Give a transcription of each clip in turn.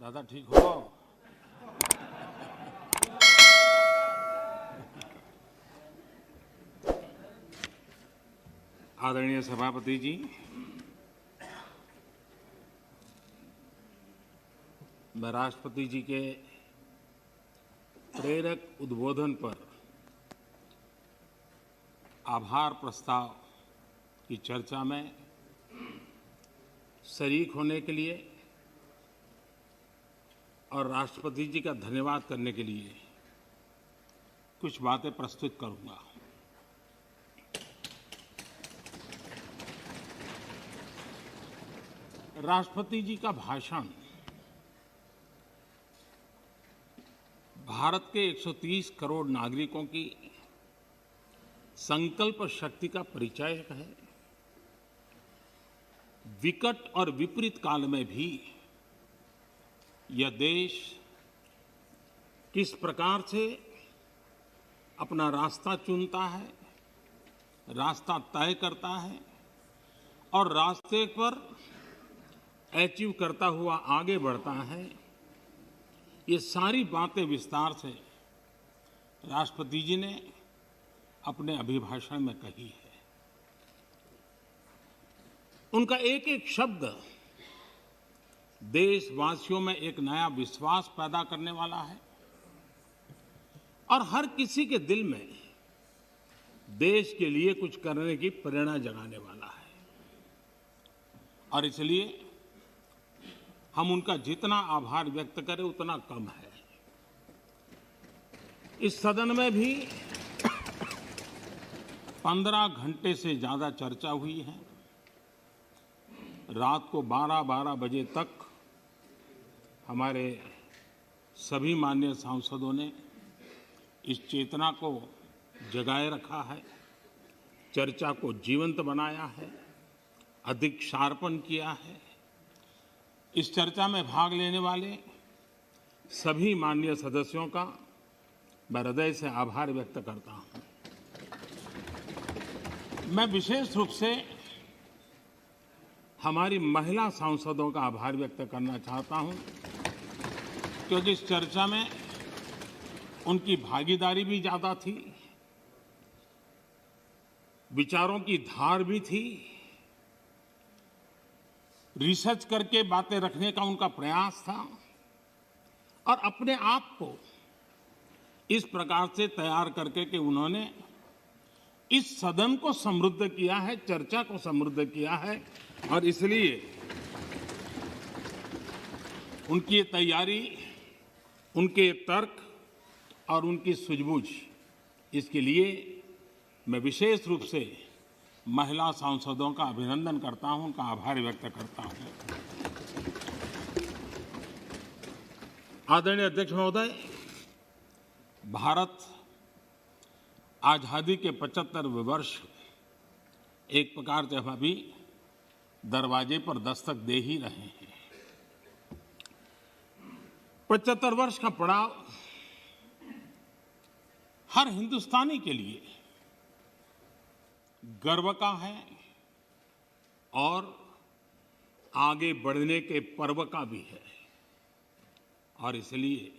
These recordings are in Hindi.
दादा ठीक हो? आदरणीय सभापति जी, मैं राष्ट्रपति जी के प्रेरक उद्बोधन पर आभार प्रस्ताव की चर्चा में शरीक होने के लिए और राष्ट्रपति जी का धन्यवाद करने के लिए कुछ बातें प्रस्तुत करूंगा। राष्ट्रपति जी का भाषण भारत के 130 करोड़ नागरिकों की संकल्प शक्ति का परिचायक है। विकट और विपरीत काल में भी यह देश किस प्रकार से अपना रास्ता चुनता है, रास्ता तय करता है और रास्ते पर अचीव करता हुआ आगे बढ़ता है, ये सारी बातें विस्तार से राष्ट्रपति जी ने अपने अभिभाषण में कही है। उनका एक एक शब्द देशवासियों में एक नया विश्वास पैदा करने वाला है और हर किसी के दिल में देश के लिए कुछ करने की प्रेरणा जगाने वाला है। और इसलिए हम उनका जितना आभार व्यक्त करें उतना कम है। इस सदन में भी 15 घंटे से ज्यादा चर्चा हुई है। रात को 12-12 बजे तक हमारे सभी माननीय सांसदों ने इस चेतना को जगाए रखा है, चर्चा को जीवंत बनाया है, अधिक शार्पन किया है। इस चर्चा में भाग लेने वाले सभी माननीय सदस्यों का मैं हृदय से आभार व्यक्त करता हूं। मैं विशेष रूप से हमारी महिला सांसदों का आभार व्यक्त करना चाहता हूं, क्योंकि इस चर्चा में उनकी भागीदारी भी ज्यादा थी, विचारों की धार भी थी, रिसर्च करके बातें रखने का उनका प्रयास था और अपने आप को इस प्रकार से तैयार करके कि उन्होंने इस सदन को समृद्ध किया है, चर्चा को समृद्ध किया है। और इसलिए उनकी ये तैयारी, उनके तर्क और उनकी सूझबूझ, इसके लिए मैं विशेष रूप से महिला सांसदों का अभिनंदन करता हूं, उनका आभार व्यक्त करता हूं। आदरणीय अध्यक्ष महोदय, भारत आजादी के 75वें वर्ष एक प्रकार से हम अभी दरवाजे पर दस्तक दे ही रहे हैं। 75 वर्ष का पड़ाव हर हिंदुस्तानी के लिए गर्व का है और आगे बढ़ने के पर्व का भी है। और इसलिए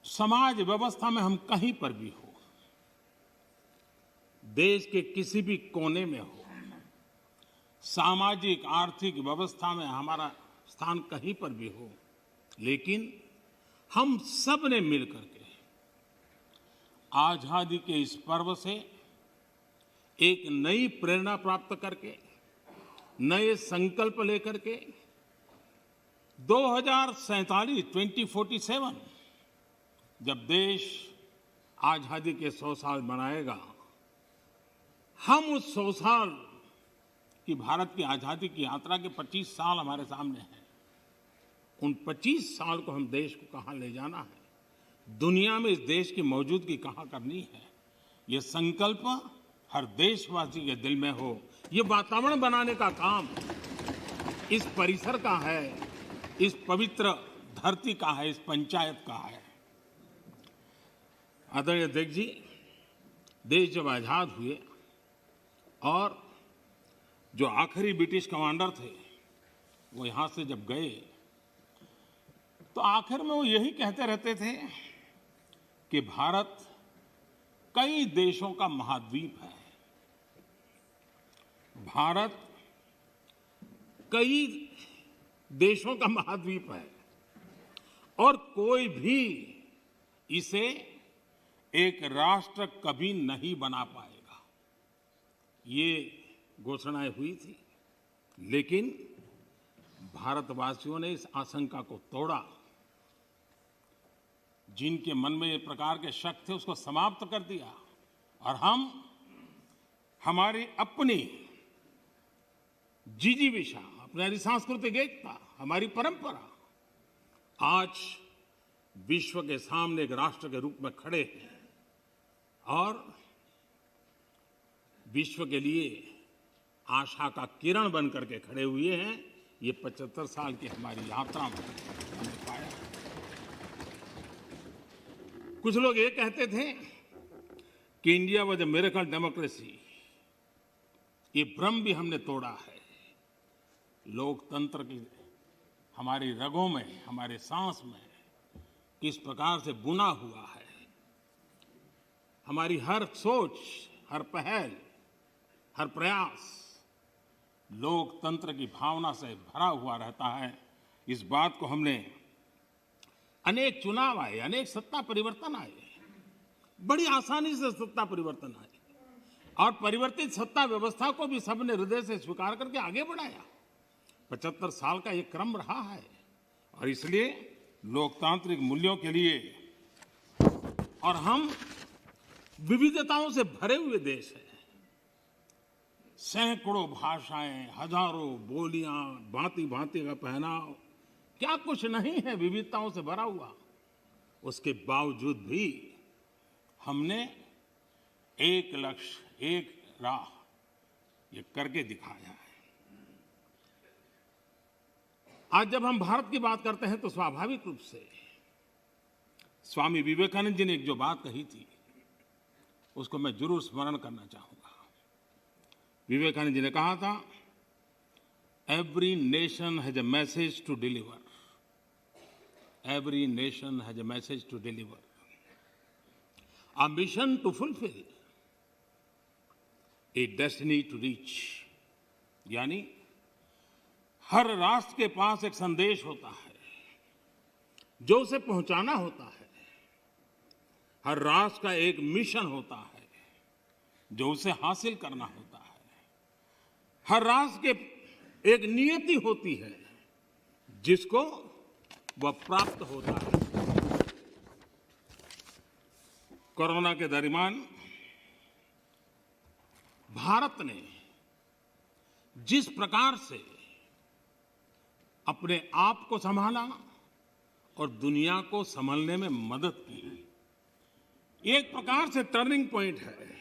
समाज व्यवस्था में हम कहीं पर भी हो, देश के किसी भी कोने में हो, सामाजिक आर्थिक व्यवस्था में हमारा स्थान कहीं पर भी हो, लेकिन हम सब ने मिलकर के आजादी के इस पर्व से एक नई प्रेरणा प्राप्त करके, नए संकल्प लेकर के 2047 जब देश आजादी के 100 साल मनाएगा, हम उस 100 साल की भारत की आजादी की यात्रा के 25 साल हमारे सामने हैं। उन 25 साल को हम देश को कहां ले जाना है, दुनिया में इस देश की मौजूदगी कहां करनी है, ये संकल्प हर देशवासी के दिल में हो। ये वातावरण बनाने का काम इस परिसर का है, इस पवित्र धरती का है, इस पंचायत का है। आदरणीय अध्यक्ष जी, देश जब आजाद हुए और जो आखिरी ब्रिटिश कमांडर थे वो यहां से जब गए तो आखिर में वो यही कहते रहते थे कि भारत कई देशों का महाद्वीप है। भारत कई देशों का महाद्वीप है और कोई भी इसे एक राष्ट्र कभी नहीं बना पाएगा। ये घोषणाएं हुई थी, लेकिन भारतवासियों ने इस आशंका को तोड़ा। जिनके मन में ये प्रकार के शक थे उसको समाप्त कर दिया और हम हमारी अपनी जिजीविषा, अपनी सांस्कृतिक एकता, हमारी परंपरा आज विश्व के सामने एक राष्ट्र के रूप में खड़े हैं और विश्व के लिए आशा का किरण बन करके खड़े हुए हैं। ये 75 साल की हमारी यात्रा में हमने पाया। कुछ लोग ये कहते थे कि India was a miracle democracy. ये भ्रम भी हमने तोड़ा है। लोकतंत्र की हमारी रगों में, हमारे सांस में किस प्रकार से बुना हुआ है। हमारी हर सोच, हर पहल, हर प्रयास लोकतंत्र की भावना से भरा हुआ रहता है। इस बात को हमने अनेक चुनाव आए, अनेक सत्ता परिवर्तन आए, बड़ी आसानी से सत्ता परिवर्तन आए और परिवर्तित सत्ता व्यवस्था को भी सबने हृदय से स्वीकार करके आगे बढ़ाया। 75 साल का ये क्रम रहा है और इसलिए लोकतांत्रिक मूल्यों के लिए, और हम विविधताओं से भरे हुए देश हैं। सैकड़ों भाषाएं, हजारों बोलियां, भांति भांति का पहनाव, क्या कुछ नहीं है विविधताओं से भरा हुआ। उसके बावजूद भी हमने एक लक्ष्य, एक राह ये करके दिखाया है। आज जब हम भारत की बात करते हैं तो स्वाभाविक रूप से स्वामी विवेकानंद जी ने एक जो बात कही थी उसको मैं जरूर स्मरण करना चाहूंगा। विवेकानंद जी ने कहा था, every nation has a message to deliver, every nation has a message to deliver, a mission to fulfil, a destiny to reach. यानी हर राष्ट्र के पास एक संदेश होता है जो उसे पहुंचाना होता है। हर राष्ट्र का एक मिशन होता है जो उसे हासिल करना होता है। हर राष्ट्र के एक नियति होती है जिसको वह प्राप्त होता है। कोरोना के दरमियान भारत ने जिस प्रकार से अपने आप को संभाला और दुनिया को संभालने में मदद की, एक प्रकार से टर्निंग पॉइंट है।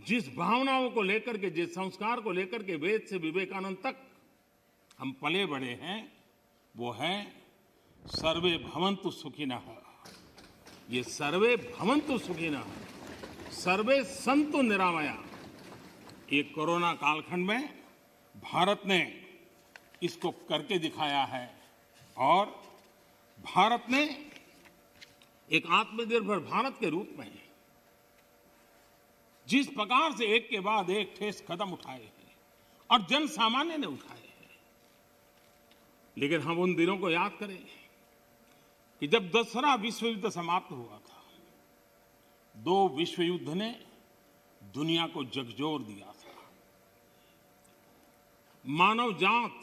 जिस भावनाओं को लेकर के, जिस संस्कार को लेकर के वेद से विवेकानंद तक हम पले बड़े हैं, वो है सर्वे भवन्तु सुखिनः। ये सर्वे भवन्तु सुखिनः, सर्वे सन्तु निरामया, ये कोरोना कालखंड में भारत ने इसको करके दिखाया है और भारत ने एक आत्मनिर्भर भारत के रूप में जिस प्रकार से एक के बाद एक ठोस कदम उठाए हैं और जन सामान्य ने उठाए हैं। लेकिन हम उन दिनों को याद करें कि जब दूसरा विश्व युद्ध समाप्त हुआ था, दो विश्व युद्ध ने दुनिया को झकझोर दिया था। मानव जात,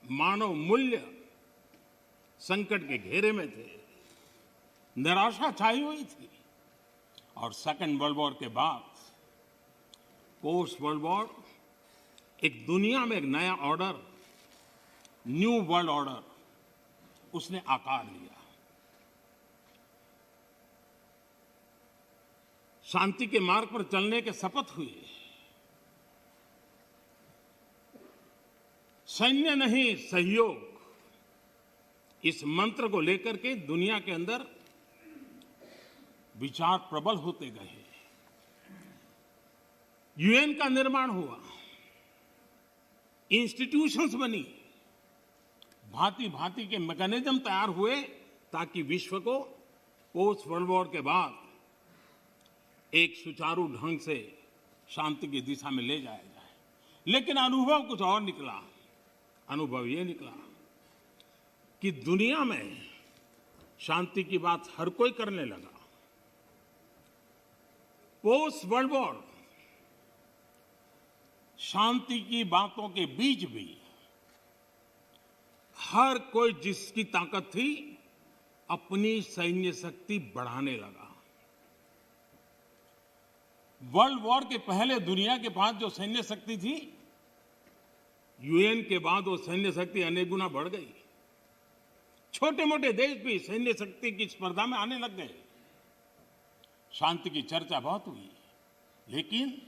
मानव मूल्य संकट के घेरे में थे, निराशा छाई हुई थी और सेकेंड वर्ल्ड वॉर के बाद पोस्ट वर्ल्ड वॉर एक दुनिया में एक नया ऑर्डर, न्यू वर्ल्ड ऑर्डर उसने आकार लिया। शांति के मार्ग पर चलने के शपथ हुए। सैन्य नहीं, सहयोग, इस मंत्र को लेकर के दुनिया के अंदर विचार प्रबल होते गए। यूएन का निर्माण हुआ, इंस्टीट्यूशंस बनी, भांति भांति के मैकेनिज्म तैयार हुए ताकि विश्व को पोस्ट वर्ल्ड वॉर के बाद एक सुचारू ढंग से शांति की दिशा में ले जाया जाए। लेकिन अनुभव कुछ और निकला। अनुभव ये निकला कि दुनिया में शांति की बात हर कोई करने लगा। पोस्ट वर्ल्ड वॉर शांति की बातों के बीच भी हर कोई जिसकी ताकत थी अपनी सैन्य शक्ति बढ़ाने लगा। वर्ल्ड वॉर के पहले दुनिया के पास जो सैन्य शक्ति थी, यूएन के बाद वो सैन्य शक्ति अनेक गुना बढ़ गई। छोटे मोटे देश भी सैन्य शक्ति की स्पर्धा में आने लग गए। शांति की चर्चा बहुत हुई, लेकिन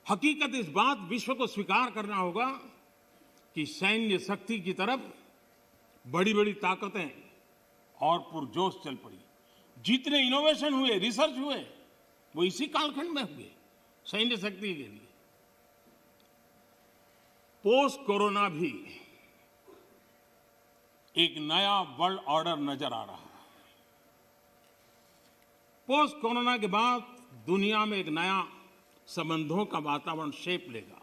हकीकत इस बात विश्व को स्वीकार करना होगा कि सैन्य शक्ति की तरफ बड़ी बड़ी ताकतें और पुरजोश चल पड़ी। जितने इनोवेशन हुए, रिसर्च हुए, वो इसी कालखंड में हुए सैन्य शक्ति के लिए। पोस्ट कोरोना भी एक नया वर्ल्ड ऑर्डर नजर आ रहा है। पोस्ट कोरोना के बाद दुनिया में एक नया संबंधों का वातावरण शेप लेगा।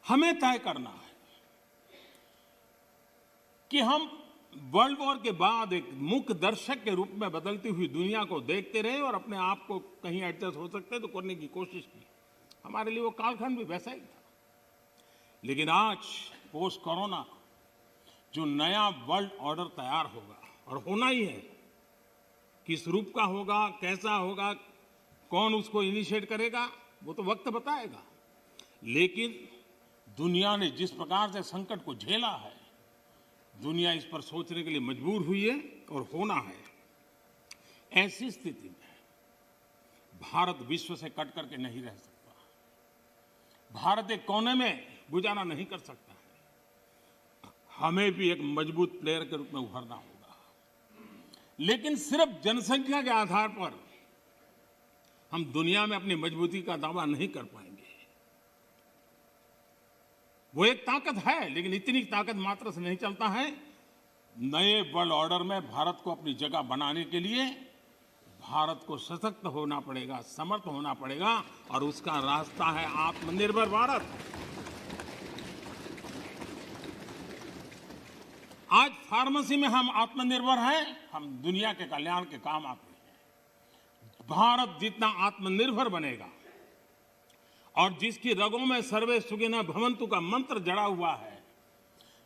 हमें तय करना है कि हम वर्ल्ड वॉर के बाद एक मुख्य दर्शक के रूप में बदलती हुई दुनिया को देखते रहे और अपने आप को कहीं एडजस्ट हो सकते तो करने की कोशिश की। हमारे लिए वो कालखंड भी वैसा ही था। लेकिन आज पोस्ट कोरोना जो नया वर्ल्ड ऑर्डर तैयार होगा, और होना ही है, किस रूप का होगा, कैसा होगा, कौन उसको इनिशिएट करेगा, वो तो वक्त बताएगा। लेकिन दुनिया ने जिस प्रकार से संकट को झेला है, दुनिया इस पर सोचने के लिए मजबूर हुई है और होना है। ऐसी स्थिति में भारत विश्व से कट करके नहीं रह सकता। भारत एक कोने में गुजारा नहीं कर सकता है। हमें भी एक मजबूत प्लेयर के रूप में उभरना होगा। लेकिन सिर्फ जनसंख्या के आधार पर हम दुनिया में अपनी मजबूती का दावा नहीं कर पाएंगे। वो एक ताकत है, लेकिन इतनी ताकत मात्र से नहीं चलता है। नए वर्ल्ड ऑर्डर में भारत को अपनी जगह बनाने के लिए भारत को सशक्त होना पड़ेगा, समर्थ होना पड़ेगा, और उसका रास्ता है आत्मनिर्भर भारत। आज फार्मेसी में हम आत्मनिर्भर हैं, हम दुनिया के कल्याण के काम आते हैं। भारत जितना आत्मनिर्भर बनेगा और जिसकी रगों में सर्वे सुखिनः भवन्तु का मंत्र जड़ा हुआ है,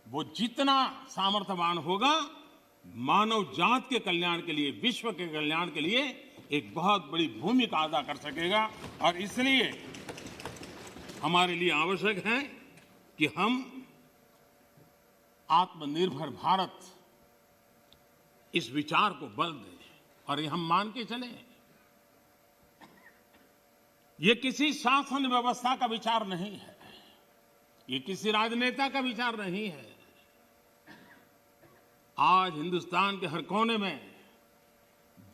वो जितना सामर्थ्यवान होगा, मानव जात के कल्याण के लिए, विश्व के कल्याण के लिए एक बहुत बड़ी भूमिका अदा कर सकेगा। और इसलिए हमारे लिए आवश्यक है कि हम आत्मनिर्भर भारत इस विचार को बल दें और ये हम मान के चलें। ये किसी शासन व्यवस्था का विचार नहीं है, ये किसी राजनेता का विचार नहीं है। आज हिंदुस्तान के हर कोने में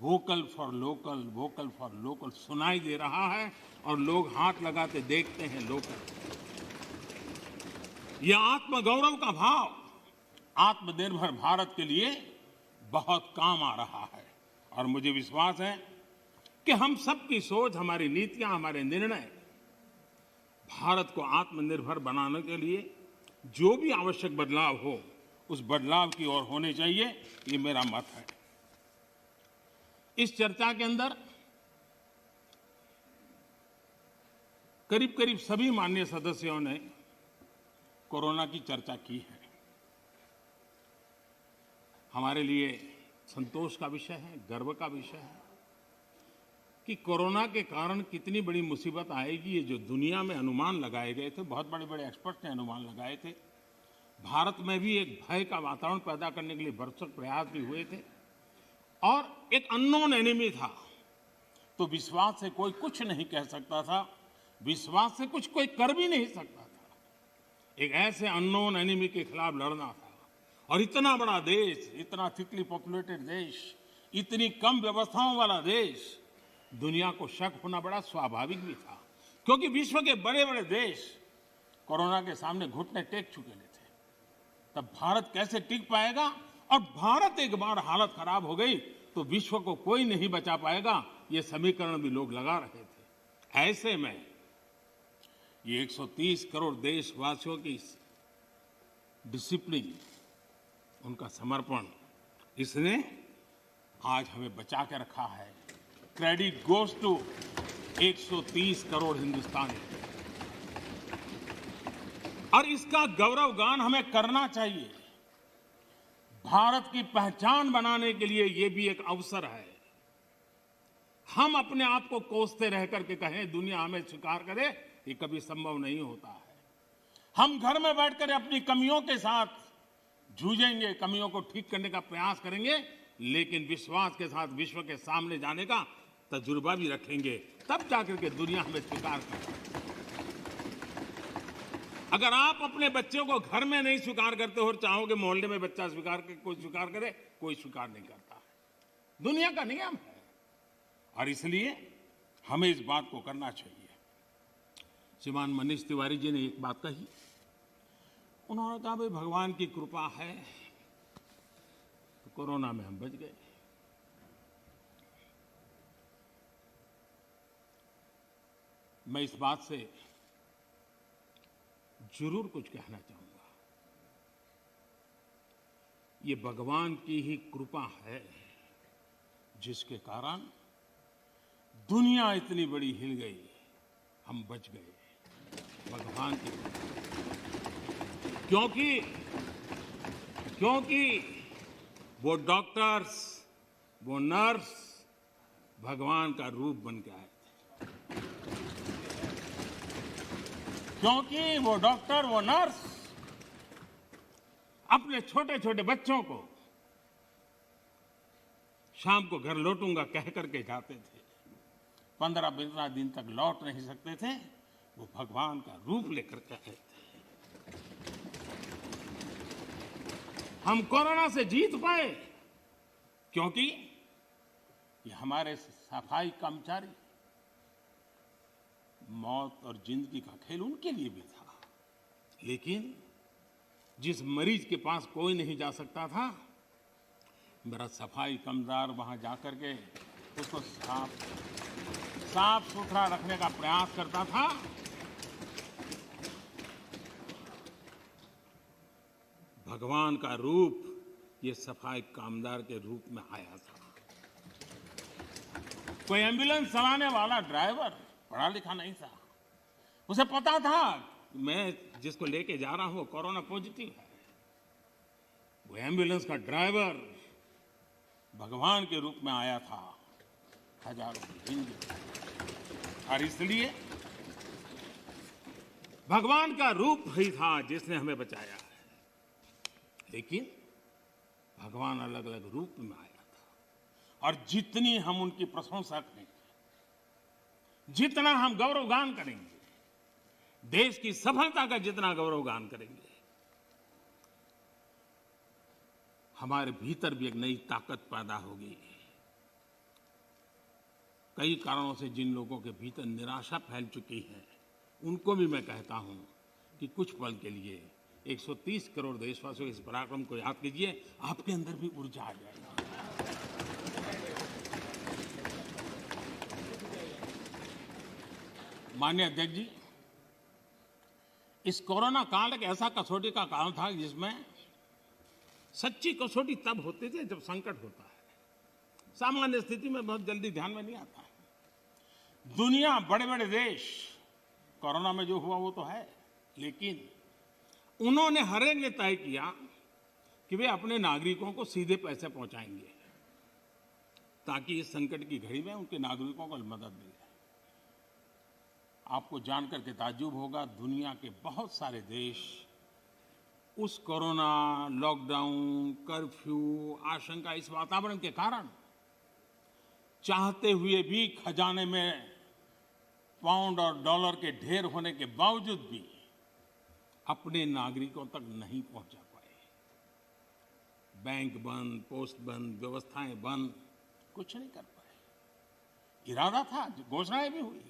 vocal for local, vocal for local सुनाई दे रहा है और लोग हाथ लगाते देखते हैं लोकल। यह आत्मगौरव का भाव आत्मनिर्भर भारत के लिए बहुत काम आ रहा है। और मुझे विश्वास है कि हम सबकी सोच, हमारी नीतियां, हमारे निर्णय भारत को आत्मनिर्भर बनाने के लिए जो भी आवश्यक बदलाव हो, उस बदलाव की ओर होने चाहिए, ये मेरा मत है। इस चर्चा के अंदर करीब करीब सभी माननीय सदस्यों ने कोरोना की चर्चा की है। हमारे लिए संतोष का विषय है, गर्व का विषय है कि कोरोना के कारण कितनी बड़ी मुसीबत आएगी। ये जो दुनिया में अनुमान लगाए गए थे, बहुत बड़े बड़े एक्सपर्ट ने अनुमान लगाए थे, भारत में भी एक भय का वातावरण पैदा करने के लिए भरसक प्रयास भी हुए थे। और एक अननोन एनिमी था, तो विश्वास से कोई कुछ नहीं कह सकता था, विश्वास से कुछ कोई कर भी नहीं सकता था। एक ऐसे अननोन एनिमी के खिलाफ लड़ना था। और इतना बड़ा देश, इतना थिकली पॉपुलेटेड देश, इतनी कम व्यवस्थाओं वाला देश, दुनिया को शक होना बड़ा स्वाभाविक भी था, क्योंकि विश्व के बड़े बड़े देश कोरोना के सामने घुटने टेक चुके थे, तब भारत कैसे टिक पाएगा? और भारत एक बार हालत खराब हो गई तो विश्व को कोई नहीं बचा पाएगा, ये समीकरण भी लोग लगा रहे थे। ऐसे में ये 130 करोड़ देशवासियों की डिसिप्लिन, उनका समर्पण, इसने आज हमें बचा के रखा है। क्रेडिट गोज टू 130 करोड़ हिंदुस्तानी, और इसका गौरवगान हमें करना चाहिए। भारत की पहचान बनाने के लिए ये भी एक अवसर है। हम अपने आप को कोसते रह करके कहें दुनिया हमें स्वीकार करे, ये कभी संभव नहीं होता है। हम घर में बैठकर अपनी कमियों के साथ जूझेंगे, कमियों को ठीक करने का प्रयास करेंगे, लेकिन विश्वास के साथ विश्व के सामने जाने का तजुर्बा भी रखेंगे, तब जाकर के दुनिया हमें स्वीकार करे। अगर आप अपने बच्चों को घर में नहीं स्वीकार करते हो और चाहोगे मोहल्ले में बच्चा स्वीकार करे, कोई स्वीकार करे, कोई स्वीकार नहीं करता है। दुनिया का नियम है, और इसलिए हमें इस बात को करना चाहिए। श्रीमान मनीष तिवारी जी ने एक बात कही, उन्होंने कहा भाई भगवान की कृपा है तो कोरोना में हम बच गए। मैं इस बात से जरूर कुछ कहना चाहूंगा। ये भगवान की ही कृपा है जिसके कारण दुनिया इतनी बड़ी हिल गई, हम बच गए, भगवान की कृपा। क्योंकि वो डॉक्टर्स, वो नर्स भगवान का रूप बन के आए थे। क्योंकि वो डॉक्टर, वो नर्स अपने छोटे छोटे बच्चों को शाम को घर लौटूंगा कह करके जाते थे। 15-15 दिन तक लौट नहीं सकते थे, वो भगवान का रूप लेकर के आए थे। हम कोरोना से जीत पाए क्योंकि ये हमारे सफाई कर्मचारी, मौत और जिंदगी का खेल उनके लिए भी था, लेकिन जिस मरीज के पास कोई नहीं जा सकता था, मेरा सफाई कर्मचारी वहां जाकर के उसको साफ सुथरा रखने का प्रयास करता था। भगवान का रूप ये सफाई कामदार के रूप में आया था। कोई एम्बुलेंस चलाने वाला ड्राइवर पढ़ा लिखा नहीं था, उसे पता था कि मैं जिसको लेके जा रहा हूं वो कोरोना पॉजिटिव है। वो एम्बुलेंस का ड्राइवर भगवान के रूप में आया था हजारों हिंदू, और इसलिए भगवान का रूप ही था जिसने हमें बचाया है। लेकिन भगवान अलग अलग रूप में आया था, और जितनी हम उनकी प्रशंसा करेंगे, जितना हम गौरवगान करेंगे, देश की सफलता का जितना गौरवगान करेंगे, हमारे भीतर भी एक नई ताकत पैदा होगी। कई कारणों से जिन लोगों के भीतर निराशा फैल चुकी है, उनको भी मैं कहता हूं कि कुछ पल के लिए 130 करोड़ देशवासियों के इस पराक्रम को याद कीजिए, आपके अंदर भी ऊर्जा आ जाएगी। माननीय अध्यक्ष जी, इस कोरोना काल एक ऐसा कसौटी का काल था जिसमें सच्ची कसौटी तब होती थी जब संकट होता है। सामान्य स्थिति में बहुत जल्दी ध्यान में नहीं आता है। दुनिया, बड़े बड़े देश, कोरोना में जो हुआ वो तो है, लेकिन उन्होंने हर एक ने तय किया कि वे अपने नागरिकों को सीधे पैसे पहुंचाएंगे ताकि इस संकट की घड़ी में उनके नागरिकों को मदद मिले। आपको जानकर के ताज्जुब होगा, दुनिया के बहुत सारे देश उस कोरोना, लॉकडाउन, कर्फ्यू, आशंका, इस वातावरण के कारण चाहते हुए भी खजाने में पाउंड और डॉलर के ढेर होने के बावजूद भी अपने नागरिकों तक नहीं पहुंचा पाए। बैंक बंद, पोस्ट बंद, व्यवस्थाएं बंद, कुछ नहीं कर पाए। इरादा था, घोषणाएं भी हुई।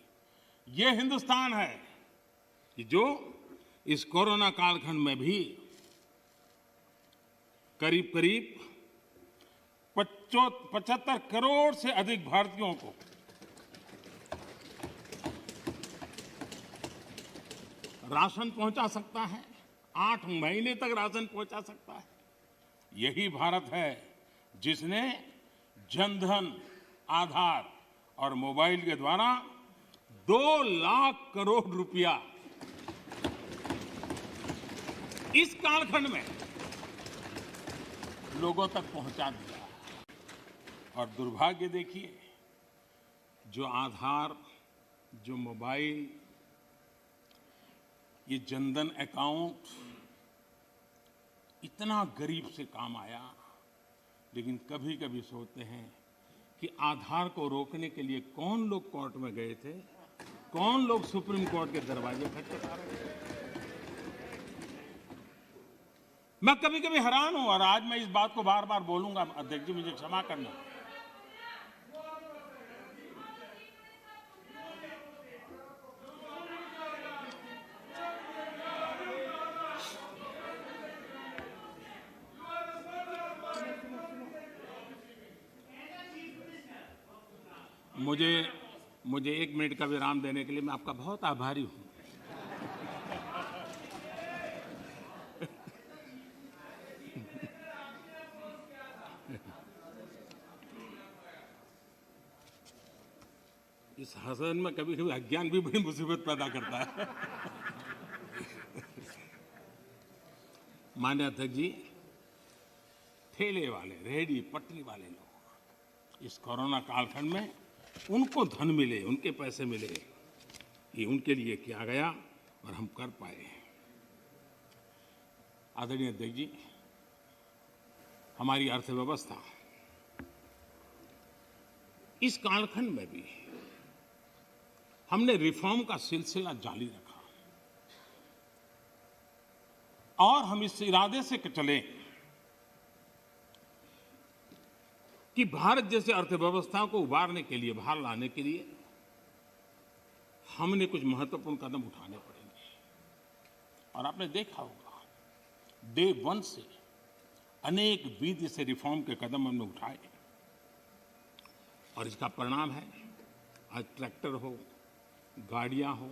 ये हिंदुस्तान है कि जो इस कोरोना कालखंड में भी करीब करीब 75 करोड़ से अधिक भारतीयों को राशन पहुंचा सकता है, 8 महीने तक राशन पहुंचा सकता है। यही भारत है जिसने जनधन, आधार और मोबाइल के द्वारा 2 लाख करोड़ रुपया इस कालखंड में लोगों तक पहुंचा दिया। और दुर्भाग्य देखिए, जो आधार, जो मोबाइल, ये जनधन अकाउंट इतना गरीब से काम आया, लेकिन कभी कभी सोचते हैं कि आधार को रोकने के लिए कौन लोग कोर्ट में गए थे, कौन लोग सुप्रीम कोर्ट के दरवाजे खटखटा रहे थे। मैं कभी कभी हैरान हूं, और आज मैं इस बात को बार बार बोलूंगा, अध्यक्ष जी मुझे क्षमा करना। मुझे 1 मिनट का विराम देने के लिए मैं आपका बहुत आभारी हूं। इस हसन में कभी कभी अज्ञान भी बड़ी मुसीबत पैदा करता है। माननीय अध्यक्ष जी, ठेले वाले, रेहड़ी पटरी वाले लोग इस कोरोना कालखंड में उनको धन मिले, उनके पैसे मिले, ये उनके लिए किया गया और हम कर पाए। आदरणीय अध्यक्ष जी, हमारी अर्थव्यवस्था इस कालखंड में भी हमने रिफॉर्म का सिलसिला जारी रखा और हम इस इरादे से चले कि भारत जैसे अर्थव्यवस्था को उबारने के लिए, बाहर लाने के लिए हमने कुछ महत्वपूर्ण कदम उठाने पड़ेंगे। और आपने देखा होगा, डे 1 से अनेक विधि से रिफॉर्म के कदम हमने उठाए और इसका परिणाम है आज ट्रैक्टर हो, गाड़ियां हो,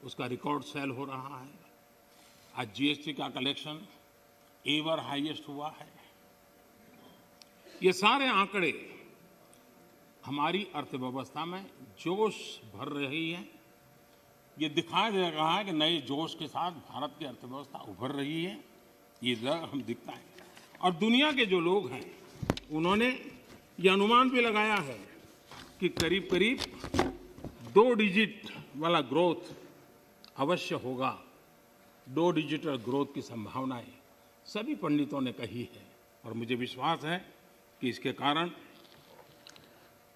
उसका रिकॉर्ड सेल हो रहा है। आज जीएसटी का कलेक्शन एवर हाईएस्ट हुआ है। ये सारे आंकड़े हमारी अर्थव्यवस्था में जोश भर रही है। ये दिखाई दे रहा है कि नए जोश के साथ भारत की अर्थव्यवस्था उभर रही है। ये हम दिखता है। और दुनिया के जो लोग हैं उन्होंने ये अनुमान भी लगाया है कि करीब करीब 2 डिजिट वाला ग्रोथ अवश्य होगा। 2 डिजिटल ग्रोथ की संभावनाएं सभी पंडितों ने कही है और मुझे विश्वास है कि इसके कारण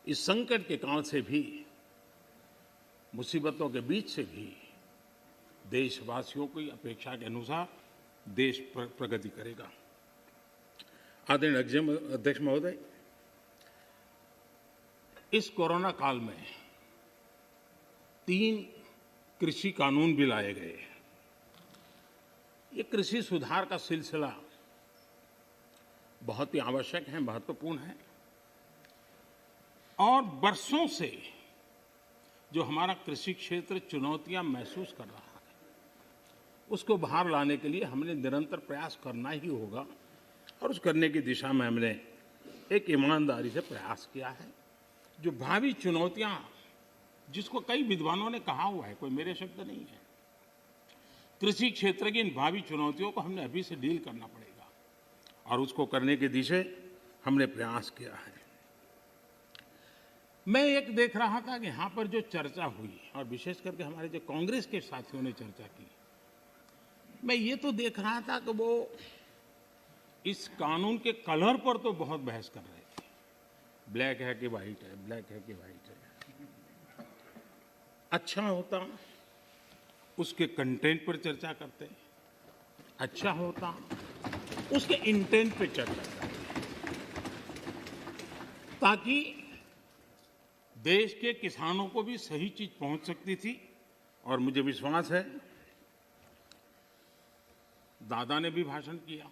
इस संकट के काल से भी, मुसीबतों के बीच से भी देशवासियों की अपेक्षा के अनुसार देश प्रगति करेगा। आदरणीय अध्यक्ष महोदय, इस कोरोना काल में 3 कृषि कानून भी लाए गए। ये कृषि सुधार का सिलसिला बहुत ही आवश्यक है, महत्वपूर्ण है और वर्षों से जो हमारा कृषि क्षेत्र चुनौतियां महसूस कर रहा है, उसको बाहर लाने के लिए हमने निरंतर प्रयास करना ही होगा और उस करने की दिशा में हमने एक ईमानदारी से प्रयास किया है। जो भावी चुनौतियां, जिसको कई विद्वानों ने कहा हुआ है, कोई मेरे शब्द नहीं है, कृषि क्षेत्र की इन भावी चुनौतियों को हमने अभी से डील करना पड़ेगा और उसको करने की दिशा हमने प्रयास किया है। मैं एक देख रहा था कि यहाँ पर जो चर्चा हुई और विशेष करके हमारे जो कांग्रेस के साथियों ने चर्चा की, मैं ये तो देख रहा था कि वो इस कानून के कलर पर तो बहुत बहस कर रहे थे। ब्लैक है कि वाइट है, ब्लैक है कि वाइट है। अच्छा होता उसके कंटेंट पर चर्चा करते, अच्छा होता उसके इंटेंट पे चर्चा करते, ताकि देश के किसानों को भी सही चीज पहुंच सकती थी। और मुझे विश्वास है दादा ने भी भाषण किया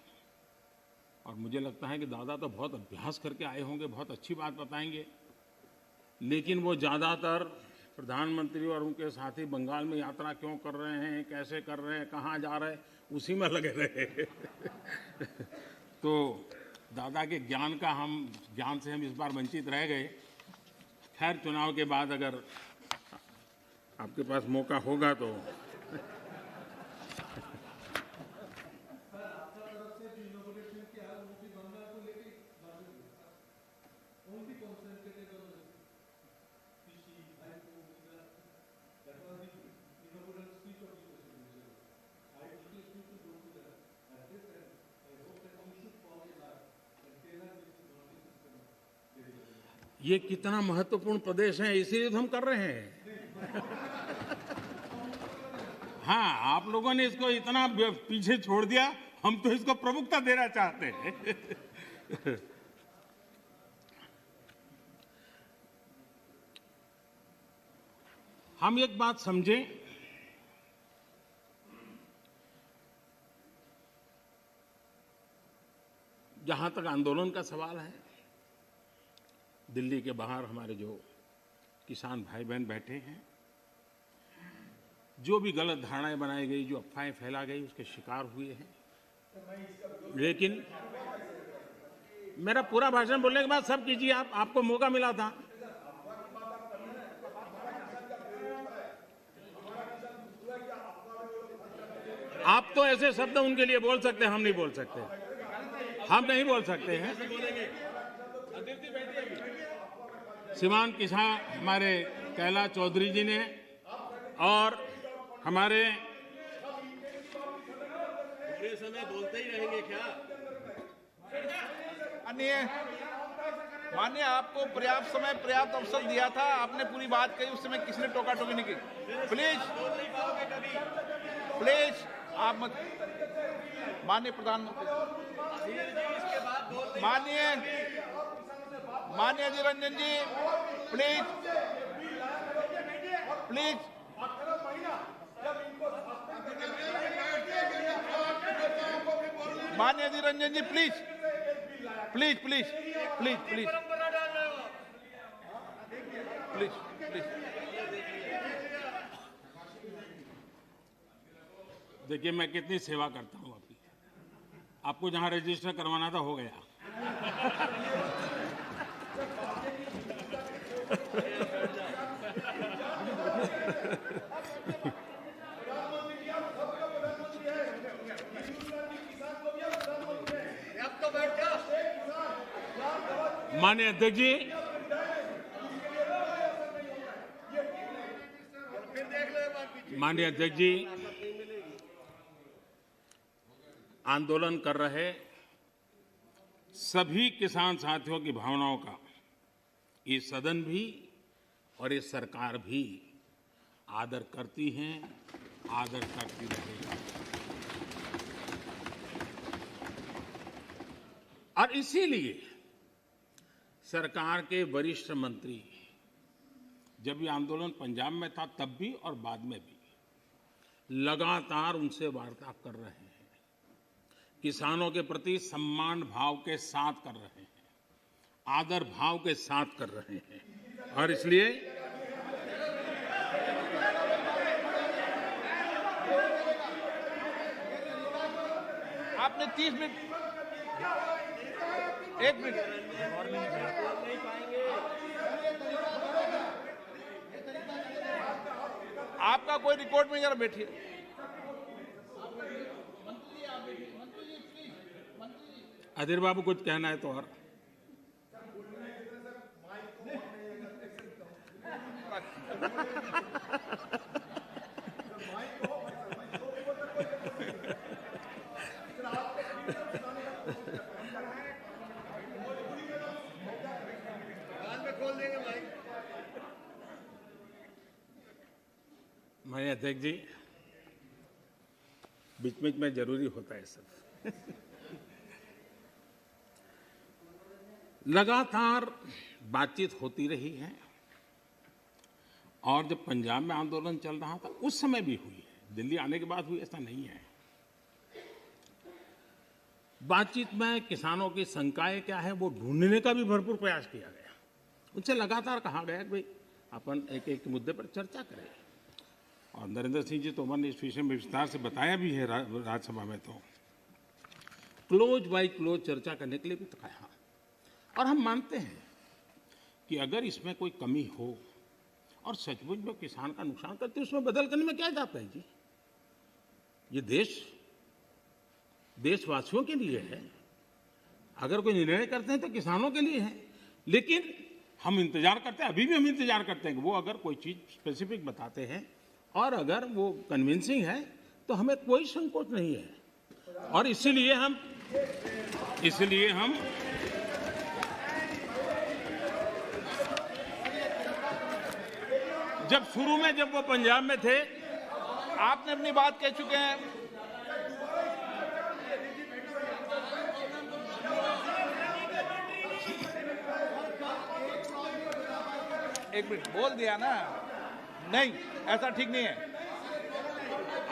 और मुझे लगता है कि दादा तो बहुत अभ्यास करके आए होंगे, बहुत अच्छी बात बताएंगे। लेकिन वो ज़्यादातर प्रधानमंत्री और उनके साथी बंगाल में यात्रा क्यों कर रहे हैं, कैसे कर रहे हैं, कहाँ जा रहे हैं, उसी में लगे रहे। तो दादा के ज्ञान से हम इस बार वंचित रह गए। खैर, चुनाव के बाद अगर आपके पास मौका होगा तो ये कितना महत्वपूर्ण प्रदेश है, इसीलिए तो हम कर रहे हैं। हाँ, आप लोगों ने इसको इतना पीछे छोड़ दिया, हम तो इसको प्रमुखता देना चाहते हैं। हम एक बात समझें, जहां तक आंदोलन का सवाल है, दिल्ली के बाहर हमारे जो किसान भाई बहन बैठे हैं, जो भी गलत धारणाएं बनाई गई, जो अफवाहें फैला गई, उसके शिकार हुए हैं। लेकिन मेरा पूरा भाषण बोलने के बाद सब कीजिए, आपको मौका मिला था। आप तो ऐसे शब्द उनके लिए बोल सकते हैं, हम नहीं बोल सकते, हम नहीं बोल सकते हैं। श्रीमान किसान हमारे कैलाश चौधरी जी ने और हमारे समय बोलते ही रहेंगे क्या? माननीय, आपको पर्याप्त समय, पर्याप्त अवसर दिया था, आपने पूरी बात कही, उस समय किसने टोका टोकी नहीं की। प्लीज आप मत। माननीय प्रधानमंत्री, माननीय अधीर रंजन जी, प्लीज। माननीय अधीर रंजन जी, प्लीज। देखिए, मैं कितनी सेवा करता हूँ आपकी। आपको जहाँ रजिस्टर करवाना था हो गया। माननीय अध्यक्ष जी, आंदोलन कर रहे सभी किसान साथियों की भावनाओं का ये सदन भी और ये सरकार भी आदर करती हैं, आदर करती रहेगी। और इसीलिए सरकार के वरिष्ठ मंत्री, जब ये आंदोलन पंजाब में था तब भी और बाद में भी, लगातार उनसे वार्ता कर रहे हैं, किसानों के प्रति सम्मान भाव के साथ कर रहे हैं, आदर भाव के साथ कर रहे हैं। और इसलिए आपने 30 मिनट, 1 मिनट, आपका कोई रिकॉर्ड में, जरा बैठिए। अधीर बाबू, कुछ कहना है तो और माननीय अध्यक्ष जी, बीच बीच में जरूरी होता है सब। लगातार बातचीत होती रही है और जब पंजाब में आंदोलन चल रहा था उस समय भी हुई है, दिल्ली आने के बाद हुई ऐसा नहीं है। बातचीत में किसानों की शंकाएं क्या है वो ढूंढने का भी भरपूर प्रयास किया गया। उनसे लगातार कहा गया कि भाई अपन एक एक मुद्दे पर चर्चा करें, और नरेंद्र सिंह जी तोमर ने इस विषय में विस्तार से बताया भी है राज्यसभा में। तो क्लोज बाय क्लोज चर्चा करने के लिए भी तो कहा, और हम मानते हैं कि अगर इसमें कोई कमी हो और सचमुच में किसान का नुकसान करते उसमें बदल करने में क्या जाता है जी। ये देशवासियों के लिए है, अगर कोई निर्णय करते हैं तो किसानों के लिए है। लेकिन हम इंतजार करते हैं, अभी भी हम इंतजार करते हैं कि वो अगर कोई चीज स्पेसिफिक बताते हैं और अगर वो कन्विंसिंग है तो हमें कोई संकोच नहीं है। और इसलिए हम जब शुरू में जब वो पंजाब में थे, आपने अपनी बात कह चुके हैं। एक मिनट बोल दिया ना, नहीं ऐसा ठीक नहीं है।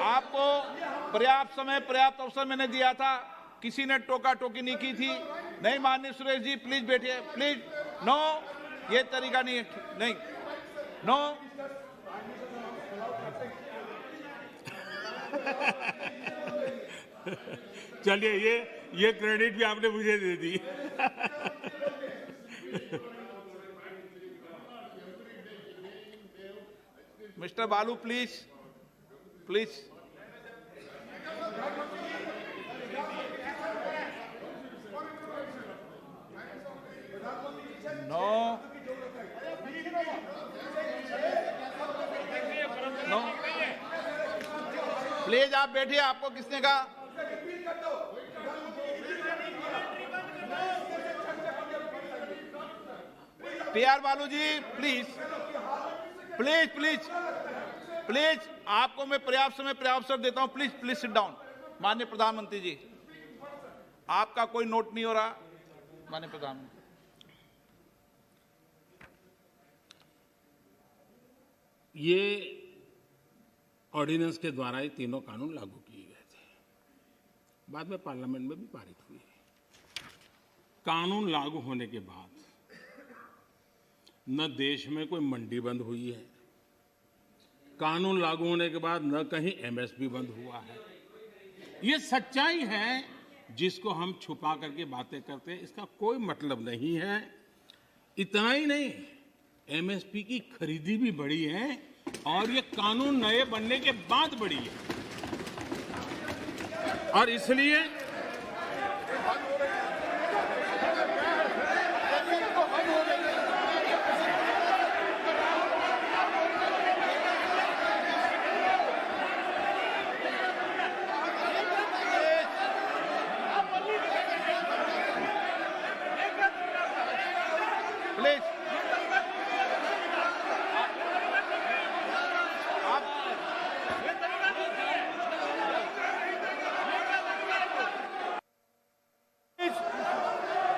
आपको पर्याप्त समय पर्याप्त अवसर मैंने दिया था, किसी ने टोका टोकी नहीं की थी। नहीं माननीय सुरेश जी प्लीज बैठिए, प्लीज। नो, ये तरीका नहीं है, नहीं, नो। चलिए ये क्रेडिट भी आपने मुझे दे दी। Mister Balu please, please. No, no, please आप बैठिए। आपको किसने कहा? TR Balu ji please, please please please, आपको मैं पर्याप्त समय पर्याप्त अवसर देता हूं। Please please sit down. माननीय प्रधानमंत्री जी, आपका कोई नोट नहीं हो रहा। माननीय प्रधानमंत्री, ये ऑर्डिनेंस के द्वारा ये तीनों कानून लागू किए गए थे, बाद में पार्लियामेंट में भी पारित हुए। कानून लागू होने के बाद न देश में कोई मंडी बंद हुई है, कानून लागू होने के बाद न कहीं एमएसपी बंद हुआ है। ये सच्चाई है जिसको हम छुपा करके बातें करते हैं, इसका कोई मतलब नहीं है। इतना ही नहीं, एमएसपी की खरीदी भी बढ़ी है और ये कानून नए बनने के बाद बढ़ी है। और इसलिए please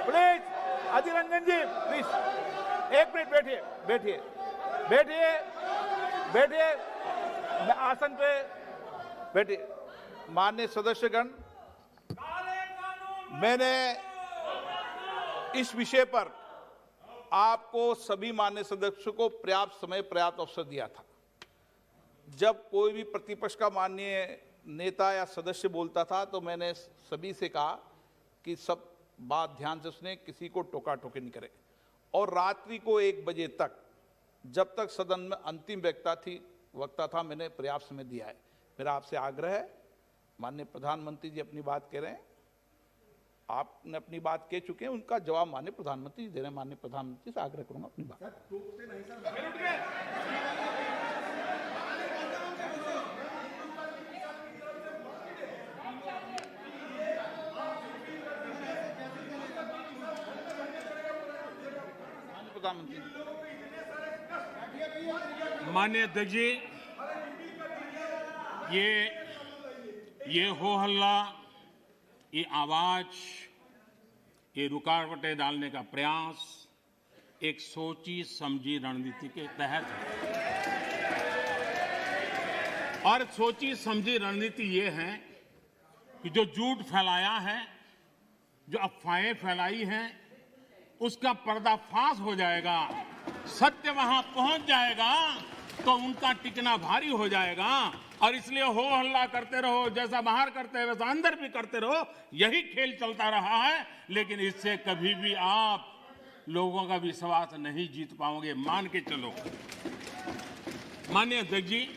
please, Adhir Ranjan ji please, एक मिनट बैठिए, बैठिए बैठिए बैठिए, आसन पे बैठिए। माननीय सदस्यगण, मैंने इस विषय पर आपको सभी माननीय सदस्यों को पर्याप्त समय पर्याप्त अवसर दिया था। जब कोई भी प्रतिपक्ष का माननीय नेता या सदस्य बोलता था तो मैंने सभी से कहा कि सब बात ध्यान से सुने, किसी को टोका टोकी नहीं करे। और रात्रि को 1 बजे तक, जब तक सदन में अंतिम वक्ता था, मैंने पर्याप्त समय दिया है। मेरा आपसे आग्रह है, माननीय प्रधानमंत्री जी अपनी बात कह रहे हैं, आपने अपनी बात कह चुके हैं, उनका जवाब माननीय प्रधानमंत्री जी दे रहे हैं। माननीय प्रधानमंत्री से आग्रह करूंगा अपनी बात। प्रधानमंत्री, माननीय अध्यक्ष जी, ये हो हल्ला, ये आवाज, ये रुकावटें डालने का प्रयास एक सोची समझी रणनीति के तहत है। और सोची समझी रणनीति ये है कि जो झूठ फैलाया है जो अफवाहें फैलाई हैं उसका पर्दाफाश हो जाएगा, सत्य वहां पहुंच जाएगा तो उनका टिकना भारी हो जाएगा। और इसलिए हो हल्ला करते रहो, जैसा बाहर करते हैं वैसा अंदर भी करते रहो, यही खेल चलता रहा है। लेकिन इससे कभी भी आप लोगों का विश्वास नहीं जीत पाओगे, मान के चलो। माननीय अध्यक्ष जी,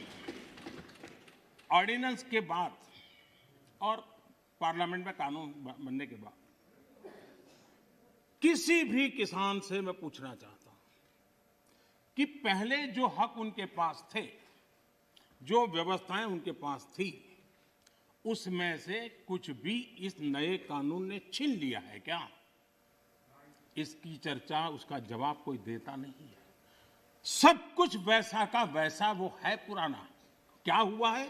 ऑर्डिनेंस के बाद और पार्लियामेंट में कानून बनने के बाद किसी भी किसान से मैं पूछना चाहता हूं कि पहले जो हक उनके पास थे, जो व्यवस्थाएं उनके पास थी, उसमें से कुछ भी इस नए कानून ने छीन लिया है क्या? इसकी चर्चा, उसका जवाब कोई देता नहीं है। सब कुछ वैसा का वैसा वो है पुराना। क्या हुआ है?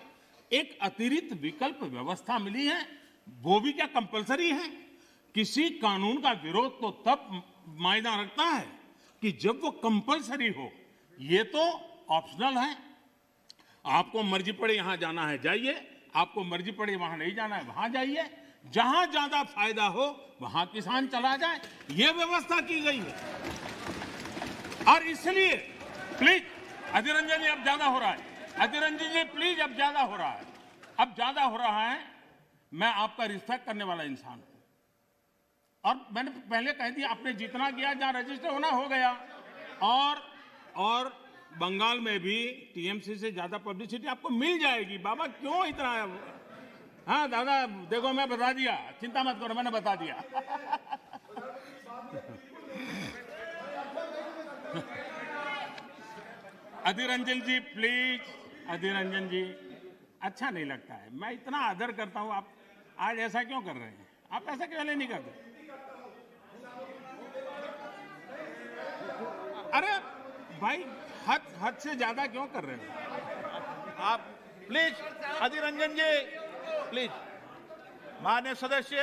एक अतिरिक्त विकल्प व्यवस्था मिली है, वो भी क्या कंपलसरी है? किसी कानून का विरोध तो तब मायना रखता है कि जब वो कंपलसरी हो। ये तो ऑप्शनल है। आपको मर्जी पड़े यहां जाना है जाइए, आपको मर्जी पड़े वहां नहीं जाना है वहां जाइए, जहां ज्यादा फायदा हो वहां किसान चला जाए, ये व्यवस्था की गई है। और इसलिए प्लीज अधीर रंजन जी, अब ज्यादा हो रहा है। अधीर रंजन जी प्लीज, अब ज्यादा हो रहा है, अब ज्यादा हो रहा है। मैं आपका रिस्पेक्ट करने वाला इंसान हूं और मैंने पहले कह दिया, आपने जितना किया, जहां रजिस्टर होना हो गया। और बंगाल में भी टीएमसी से ज्यादा पब्लिसिटी आपको मिल जाएगी। बाबा क्यों इतना? हाँ दादा, देखो मैं बता दिया, चिंता मत करो, मैंने बता दिया। अधीर रंजन जी प्लीज, अधीर रंजन जी, अच्छा नहीं लगता है। मैं इतना आदर करता हूं, आप आज ऐसा क्यों कर रहे हैं? आप ऐसा क्यों नहीं करते? अरे भाई, हद से ज्यादा क्यों कर रहे हैं आप? Please Adhir Ranjan ji, please. माननीय सदस्य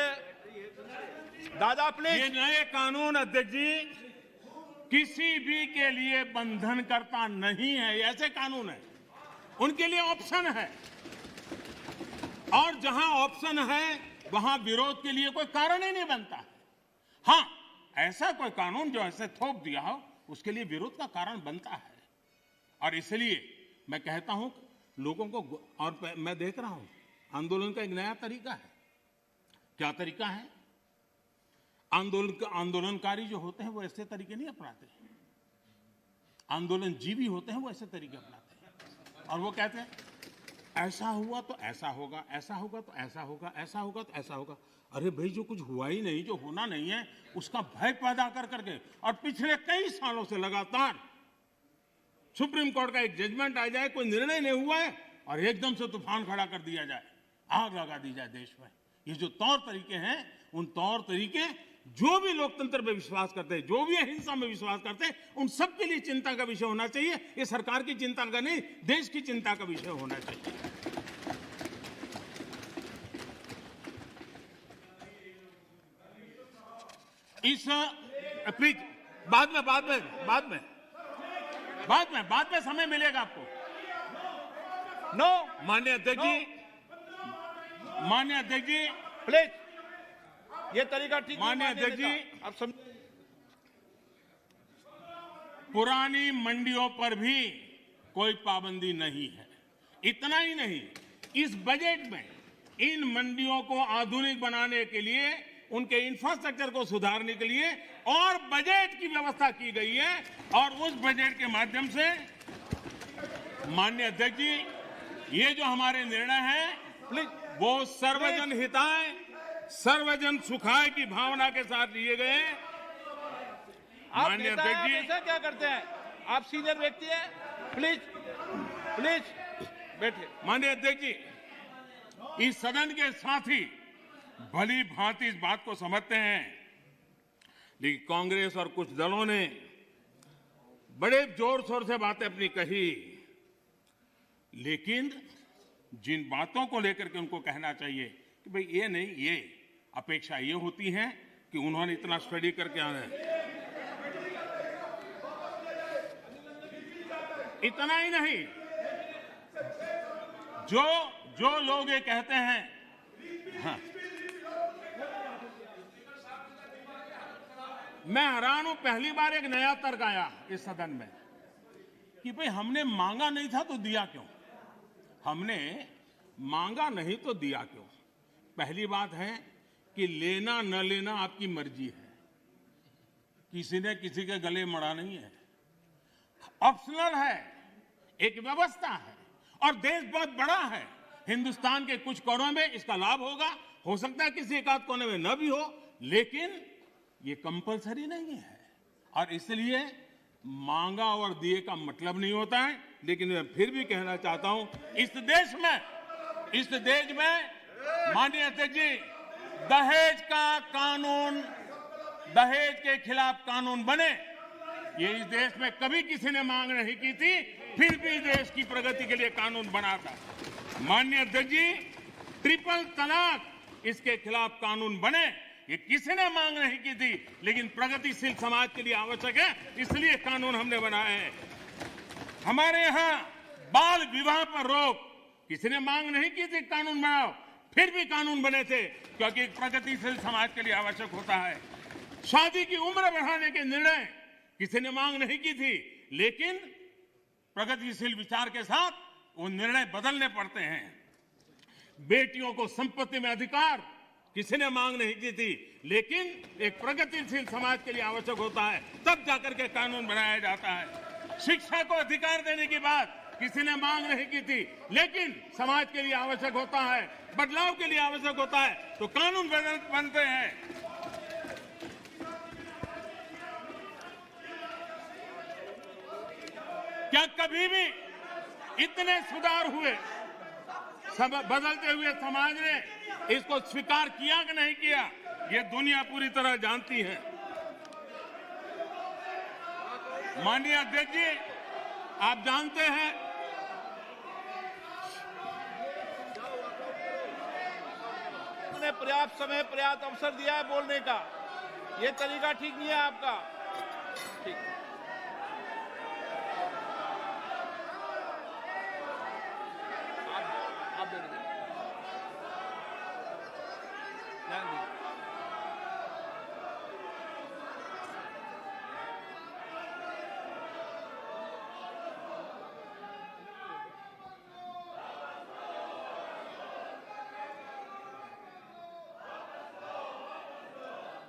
दादा प्लीज। ये नए कानून अध्यक्ष जी किसी भी के लिए बंधन करता नहीं है। ऐसे कानून है, उनके लिए ऑप्शन है, और जहां ऑप्शन है वहां विरोध के लिए कोई कारण ही नहीं बनता है। हां, ऐसा कोई कानून जो ऐसे थोप दिया हो, उसके लिए विरोध का कारण बनता है। और इसलिए मैं कहता हूं लोगों को, और मैं देख रहा हूं आंदोलन का एक नया तरीका है। क्या तरीका है? आंदोलनकारी जो होते हैं वो ऐसे तरीके नहीं अपनाते। आंदोलनजीवी होते हैं वो ऐसे तरीके अपनाते हैं, और वो कहते हैं ऐसा हुआ तो ऐसा होगा, ऐसा होगा तो ऐसा होगा, ऐसा होगा तो ऐसा होगा। अरे भाई, जो कुछ हुआ ही नहीं, जो होना नहीं है, उसका भय पैदा कर करके, और पिछले कई सालों से लगातार सुप्रीम कोर्ट का एक जजमेंट आ जाए, कोई निर्णय नहीं हुआ है, और एकदम से तूफान खड़ा कर दिया जाए, आग लगा दी जाए देश में। ये जो तौर तरीके हैं, उन तौर तरीके जो भी लोकतंत्र में विश्वास करते हैं, जो भी अहिंसा में विश्वास करते हैं, उन सब के लिए चिंता का विषय होना चाहिए। ये सरकार की चिंता का नहीं, देश की चिंता का विषय होना चाहिए। इस प्लीज बाद में समय मिलेगा आपको। नो माननीय अध्यक्ष जी प्लीज, ये तरीका ठीक नहीं। माननीय अध्यक्ष जी, आप समझ, पुरानी मंडियों पर भी कोई पाबंदी नहीं है। इतना ही नहीं, इस बजट में इन मंडियों को आधुनिक बनाने के लिए, उनके इंफ्रास्ट्रक्चर को सुधारने के लिए और बजट की व्यवस्था की गई है। और उस बजट के माध्यम से माननीय अध्यक्ष जी, ये जो हमारे निर्णय हैं वो सर्वजन हिताय, सर्वजन सुखाय की भावना के साथ लिए गए। माननीय अध्यक्ष जी, ऐसा क्या करते हैं? आप सीनियर व्यक्ति हैं, प्लीज प्लीज बैठिए। माननीय अध्यक्ष जी, इस सदन के साथी भली भांति इस बात को समझते हैं, लेकिन कांग्रेस और कुछ दलों ने बड़े जोर शोर से बातें अपनी कही, लेकिन जिन बातों को लेकर के उनको कहना चाहिए कि भाई ये नहीं, ये अपेक्षा ये होती है कि उन्होंने इतना स्टडी करके आना है। इतना ही नहीं, जो लोग ये कहते हैं, हाँ, मैं हैरान हूं, पहली बार एक नया तर्क आया इस सदन में कि भाई हमने मांगा नहीं था तो दिया क्यों? हमने मांगा नहीं तो दिया क्यों? पहली बात है कि लेना न लेना आपकी मर्जी है, किसी ने किसी के गले मड़ा नहीं है, ऑप्शनल है, एक व्यवस्था है और देश बहुत बड़ा है। हिंदुस्तान के कुछ कोनों में इसका लाभ होगा, हो सकता है किसी एक आध कोने में न भी हो, लेकिन ये कंपलसरी नहीं है और इसलिए मांगा और दिए का मतलब नहीं होता है। लेकिन मैं फिर भी कहना चाहता हूं, इस देश में माननीय अध्यक्ष जी, दहेज का कानून, दहेज के खिलाफ कानून बने, ये इस देश में कभी किसी ने मांग नहीं की थी, फिर भी देश की प्रगति के लिए कानून बना था। माननीय अध्यक्ष जी, ट्रिपल तलाक, इसके खिलाफ कानून बने, ये किसी ने मांग नहीं की थी, लेकिन प्रगतिशील समाज के लिए आवश्यक है, इसलिए कानून हमने बनाए हैं। हमारे यहां बाल विवाह पर रोक, किसी ने मांग नहीं की थी कानून बनाओ, फिर भी कानून बने थे, क्योंकि एक प्रगतिशील समाज के लिए आवश्यक होता है। शादी की उम्र बढ़ाने के निर्णय किसी ने मांग नहीं की थी, लेकिन प्रगतिशील विचार के साथ वो निर्णय बदलने पड़ते हैं। बेटियों को संपत्ति में अधिकार किसी ने मांग नहीं की थी, लेकिन एक प्रगतिशील समाज के लिए आवश्यक होता है, तब जाकर के कानून बनाया जाता है। शिक्षा को अधिकार देने की बात किसी ने मांग नहीं की थी, लेकिन समाज के लिए आवश्यक होता है, बदलाव के लिए आवश्यक होता है, तो कानून बनते हैं। क्या कभी भी इतने सुधार हुए, बदलते हुए समाज ने इसको स्वीकार किया कि नहीं किया, ये दुनिया पूरी तरह जानती है। माननीय अध्यक्ष जी, आप जानते हैं ने पर्याप्त समय, पर्याप्त अवसर दिया है बोलने का, ये तरीका ठीक नहीं है आपका। ठीक, आप दे दीजिए।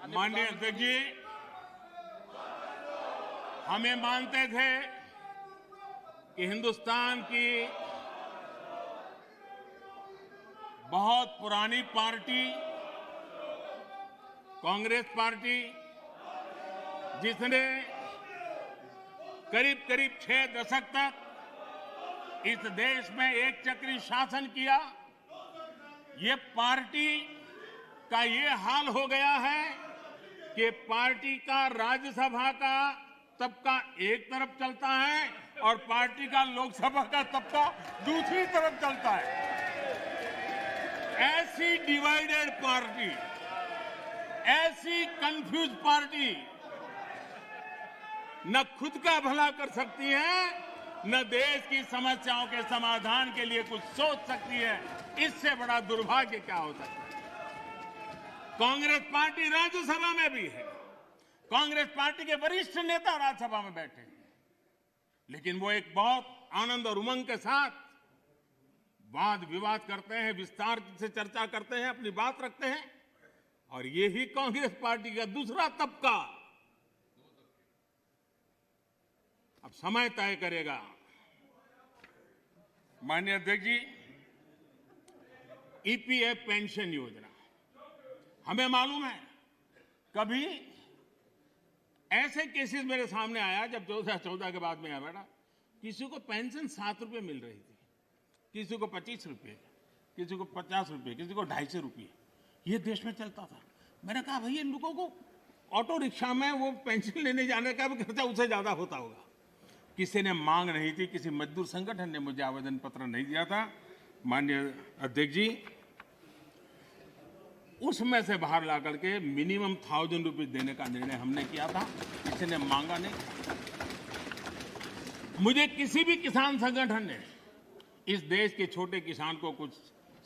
माननीय अध्यक्ष जी, हमें मानते थे कि हिंदुस्तान की बहुत पुरानी पार्टी कांग्रेस पार्टी, जिसने करीब करीब 6 दशक तक इस देश में एक चक्री शासन किया, ये पार्टी का ये हाल हो गया है कि पार्टी का राज्यसभा का तबका एक तरफ चलता है और पार्टी का लोकसभा का तबका दूसरी तरफ चलता है। ऐसी डिवाइडेड पार्टी, ऐसी कंफ्यूज पार्टी न खुद का भला कर सकती है, न देश की समस्याओं के समाधान के लिए कुछ सोच सकती है। इससे बड़ा दुर्भाग्य क्या हो सकता है? कांग्रेस पार्टी राज्यसभा में भी है, कांग्रेस पार्टी के वरिष्ठ नेता राज्यसभा में बैठे हैं, लेकिन वो एक बहुत आनंद और उमंग के साथ वाद विवाद करते हैं, विस्तार से चर्चा करते हैं, अपनी बात रखते हैं। और यही कांग्रेस पार्टी का दूसरा तबका अब समय तय करेगा। माननीय अध्यक्ष जी, ईपीएफ पेंशन योजना, हमें मालूम है कभी ऐसे केसेस मेरे सामने आया जब 2014 के बाद में आया बेटा, किसी को पेंशन 7 रुपए मिल रही थी, किसी को 25 रुपए, किसी को 50 रुपए, किसी को 250 रुपए, ये देश में चलता था। मैंने कहा भाई इन लोगों को ऑटो रिक्शा में वो पेंशन लेने जाने का भी खर्चा उससे ज्यादा होता होगा। किसी ने मांग नहीं थी, किसी मजदूर संगठन ने मुझे आवेदन पत्र नहीं दिया था। माननीय अध्यक्ष जी, उसमें से बाहर ला करके मिनिमम 1000 रुपीज देने का निर्णय हमने किया था, किसी ने मांगा नहीं। मुझे किसी भी किसान संगठन ने इस देश के छोटे किसान को कुछ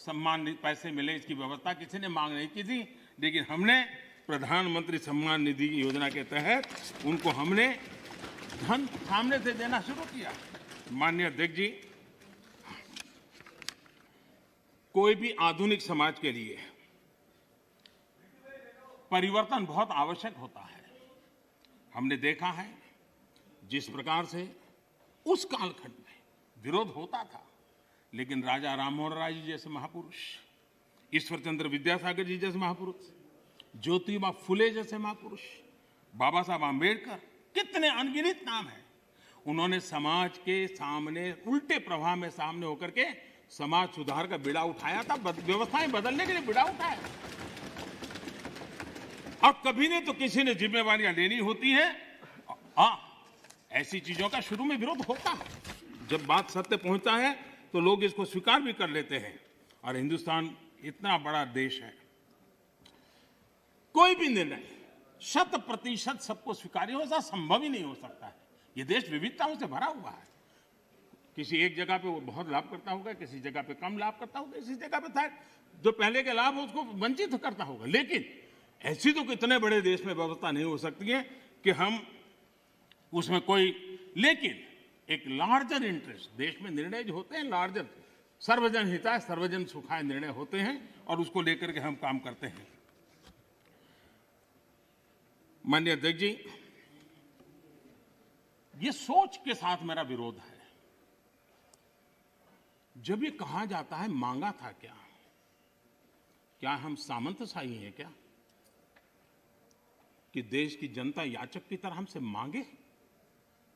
सम्मान पैसे मिले इसकी व्यवस्था किसी ने मांग नहीं की थी, लेकिन हमने प्रधानमंत्री सम्मान निधि योजना के तहत उनको हमने धन सामने से देना शुरू किया। माननीय अध्यक्ष जी, कोई भी आधुनिक समाज के लिए परिवर्तन बहुत आवश्यक होता है। हमने देखा है जिस प्रकार से उस कालखंड में विरोध होता था, लेकिन राजा राममोहन राय जी जैसे महापुरुष, ईश्वर चंद्र विद्यासागर जी जैसे महापुरुष, ज्योतिबा फुले जैसे महापुरुष, बाबा साहब आंबेडकर, कितने अनगिनत नाम हैं। उन्होंने समाज के सामने उल्टे प्रवाह में सामने होकर के समाज सुधार का बीड़ा उठाया था, व्यवस्थाएं बदलने के लिए बीड़ा उठाया। और कभी ने तो किसी ने जिम्मेवारियां लेनी होती हैं। हाँ, ऐसी चीजों का शुरू में विरोध होता है, जब बात सत्य पहुंचता है तो लोग इसको स्वीकार भी कर लेते हैं। और हिंदुस्तान इतना बड़ा देश है, कोई भी निर्णय 100% सबको स्वीकार्य हो, ऐसा संभव ही नहीं हो सकता है। ये देश विविधताओं से भरा हुआ है। किसी एक जगह पे वो बहुत लाभ करता होगा, किसी जगह पे कम लाभ करता होगा, किसी जगह पे था जो पहले के लाभ हो उसको वंचित करता होगा। लेकिन ऐसी तो कितने बड़े देश में व्यवस्था नहीं हो सकती है कि हम उसमें कोई, लेकिन एक लार्जर इंटरेस्ट, देश में निर्णय जो होते हैं लार्जर, सर्वजन हिताय सर्वजन सुखाय निर्णय होते हैं और उसको लेकर के हम काम करते हैं। माननीय अध्यक्ष जी, ये सोच के साथ मेरा विरोध है। जब ये कहा जाता है मांगा था क्या हम सामंतशाही हैं क्या कि देश की जनता याचक की तरह हमसे मांगे,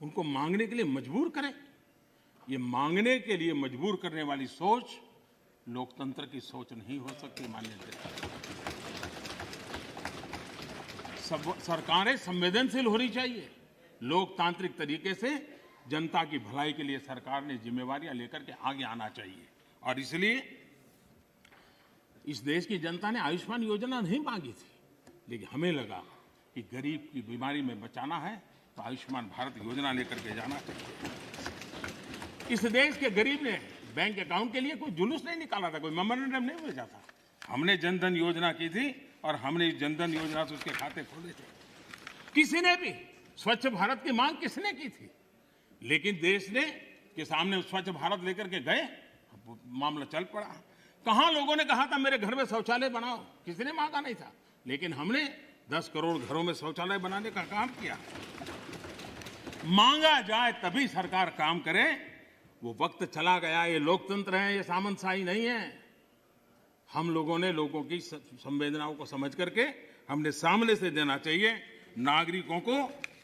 उनको मांगने के लिए मजबूर करें? ये मांगने के लिए मजबूर करने वाली सोच लोकतंत्र की सोच नहीं हो सकती। माननीय सरकारें संवेदनशील होनी चाहिए। लोकतांत्रिक तरीके से जनता की भलाई के लिए सरकार ने जिम्मेवारियां लेकर के आगे आना चाहिए। और इसलिए इस देश की जनता ने आयुष्मान योजना नहीं मांगी थी, लेकिन हमें लगा कि गरीब की बीमारी में बचाना है तो आयुष्मान भारत योजना लेकर के जाना चाहिए। इस देश के गरीब ने बैंक अकाउंट के लिए कोई जुलूस नहीं निकाला था, कोई मेमोरेंडम नहीं भेजा था। हमने जनधन योजना की थी और हमने इस जनधन योजना से उसके खाते खोले थे। किसी ने भी स्वच्छ भारत की मांग किसने की थी? लेकिन देश ने के सामने स्वच्छ भारत लेकर के गए, मामला चल पड़ा। कहां लोगों ने कहा था मेरे घर में शौचालय बनाओ? किसी ने मांगा नहीं था, लेकिन हमने 10 करोड़ घरों में शौचालय बनाने का काम किया। मांगा जाए तभी सरकार काम करे, वो वक्त चला गया। ये लोकतंत्र है, ये सामंतशाही नहीं है। हम लोगों ने लोगों की संवेदनाओं को समझ करके हमने सामने से देना चाहिए। नागरिकों को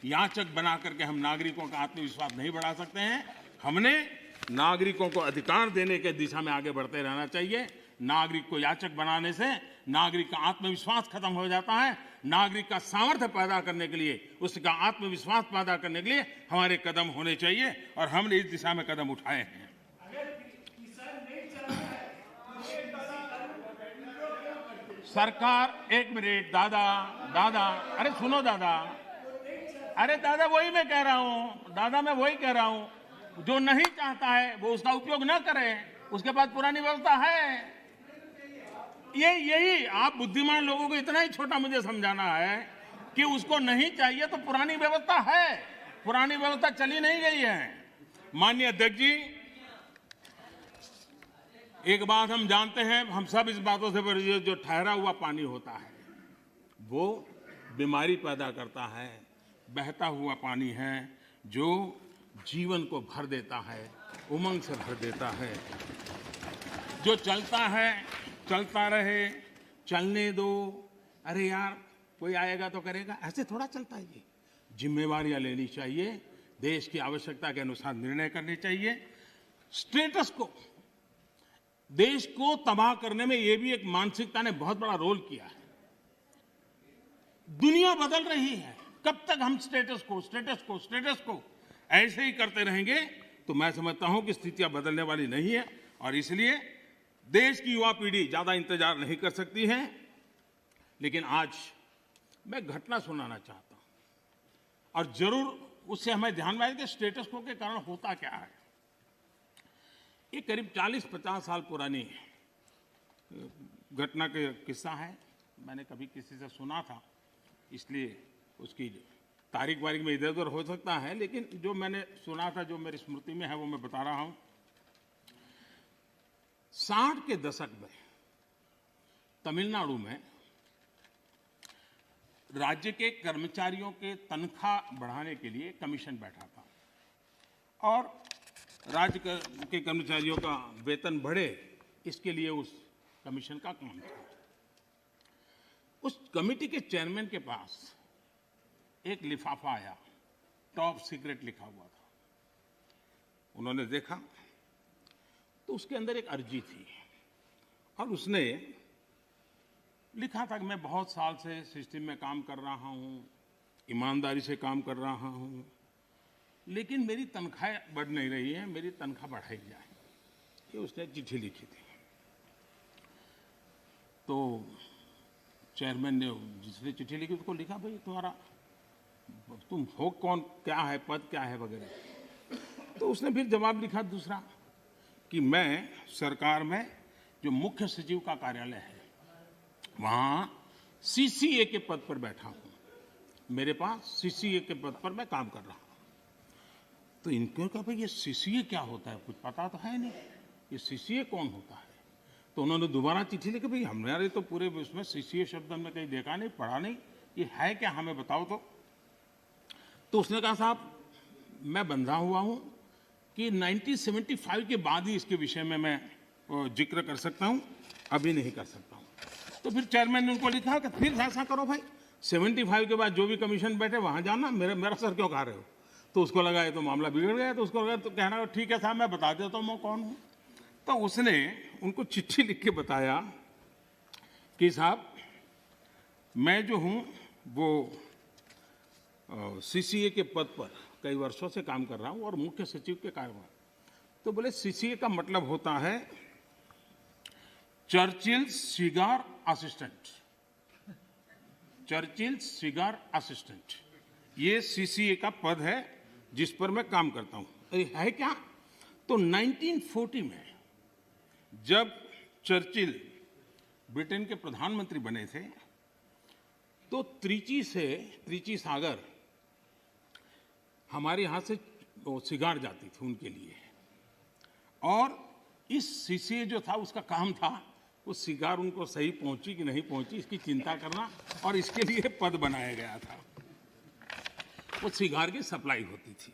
याचक बना करके हम नागरिकों का आत्मविश्वास नहीं बढ़ा सकते हैं। हमने नागरिकों को अधिकार देने के दिशा में आगे बढ़ते रहना चाहिए। नागरिक को याचक बनाने से नागरिक का आत्मविश्वास खत्म हो जाता है। नागरिक का सामर्थ्य पैदा करने के लिए, उसका आत्मविश्वास पैदा करने के लिए हमारे कदम होने चाहिए और हमने इस दिशा में कदम उठाए हैं। सरकार, एक मिनट दादा, अरे सुनो दादा, अरे दादा वही मैं कह रहा हूं, दादा मैं वही कह रहा हूं। जो नहीं चाहता है वो उसका उपयोग ना करे, उसके पास पुरानी व्यवस्था है। यही आप बुद्धिमान लोगों को इतना ही छोटा मुझे समझाना है कि उसको नहीं चाहिए तो पुरानी व्यवस्था है, पुरानी व्यवस्था चली नहीं गई है। माननीय अध्यक्ष जी, एक बात हम जानते हैं, हम सब इस बातों से परिचित, जो ठहरा हुआ पानी होता है वो बीमारी पैदा करता है। बहता हुआ पानी है जो जीवन को भर देता है, उमंग से भर देता है। जो चलता है चलता रहे, चलने दो, अरे यार कोई आएगा तो करेगा, ऐसे थोड़ा चलता है। ये जिम्मेवारियां लेनी चाहिए, देश की आवश्यकता के अनुसार निर्णय करने चाहिए। स्टेटस को, देश को तबाह करने में ये भी एक मानसिकता ने बहुत बड़ा रोल किया है। दुनिया बदल रही है, कब तक हम स्टेटस को ऐसे ही करते रहेंगे तो मैं समझता हूं कि स्थितियां बदलने वाली नहीं है। और इसलिए देश की युवा पीढ़ी ज्यादा इंतजार नहीं कर सकती है। लेकिन आज मैं घटना सुनाना चाहता हूं और जरूर उससे हमें ध्यान में आए कि स्टेटस को के कारण होता क्या है। ये करीब 40-50 साल पुरानी घटना का किस्सा है। मैंने कभी किसी से सुना था इसलिए उसकी तारीख वारीख में इधर उधर हो सकता है, लेकिन जो मैंने सुना था, जो मेरी स्मृति में है, वो मैं बता रहा हूं। 60 के दशक में तमिलनाडु में राज्य के कर्मचारियों के तनख्वाह बढ़ाने के लिए कमीशन बैठा था और राज्य के कर्मचारियों का वेतन बढ़े, इसके लिए उस कमीशन का काम था। उस कमेटी के चेयरमैन के पास एक लिफाफा आया, टॉप सीक्रेट लिखा हुआ था। उन्होंने देखा तो उसके अंदर एक अर्जी थी और उसने लिखा था कि मैं बहुत साल से सिस्टम में काम कर रहा हूं, ईमानदारी से काम कर रहा हूं, लेकिन मेरी तनख्वाह बढ़ नहीं रही है, मेरी तनख्वाह बढ़ाई जाए। ये उसने चिट्ठी लिखी थी। तो चेयरमैन ने, जिसने चिट्ठी लिखी, उसको लिखा, भाई तुम हो कौन, क्या है पद, क्या है वगैरह। तो उसने फिर जवाब लिखा दूसरा कि मैं सरकार में जो मुख्य सचिव का कार्यालय है वहां सीसीए के पद पर बैठा हूं, मेरे पास सीसीए के पद पर मैं काम कर रहा हूं। तो इनको कहा, भाई ये सीसीए क्या होता है, कुछ पता तो है नहीं, ये सीसीए कौन होता है। तो उन्होंने दोबारा चिट्ठी लिखी, भाई हमारे तो पूरे उसमें सीसीए शब्द हमने कहीं देखा नहीं, पढ़ा नहीं, ये है क्या, हमें बताओ। तो उसने कहा, साहब मैं बंधा हुआ हूं कि 1975 के बाद ही इसके विषय में मैं जिक्र कर सकता हूं, अभी नहीं कर सकता हूं। तो फिर चेयरमैन ने उनको लिखा कि फिर ऐसा करो भाई, 75 के बाद जो भी कमीशन बैठे वहां जाना, मेरा सर क्यों खा रहे हो। तो उसको लगा ये तो मामला बिगड़ गया। तो उसको लगा, तो कहना ठीक है साहब, मैं बता देता हूं मैं कौन हूं। तो उसने उनको चिट्ठी लिख के बताया कि साहब मैं जो हूं वो सीसीए के पद पर कई वर्षों से काम कर रहा हूं और मुख्य सचिव के कार्यभार। तो बोले सीसीए का मतलब होता है Churchill cigar assistant, Churchill cigar assistant, ये सीसीए का पद है जिस पर मैं काम करता हूं। है क्या? तो 1940 में जब चर्चिल ब्रिटेन के प्रधानमंत्री बने थे तो त्रिची सागर हमारे यहां से सिगार जाती थी उनके लिए, और इस सीसीए जो था उसका काम था वो सिगार उनको सही पहुंची कि नहीं पहुंची इसकी चिंता करना, और इसके लिए पद बनाया गया था। वो सिगार की सप्लाई होती थी।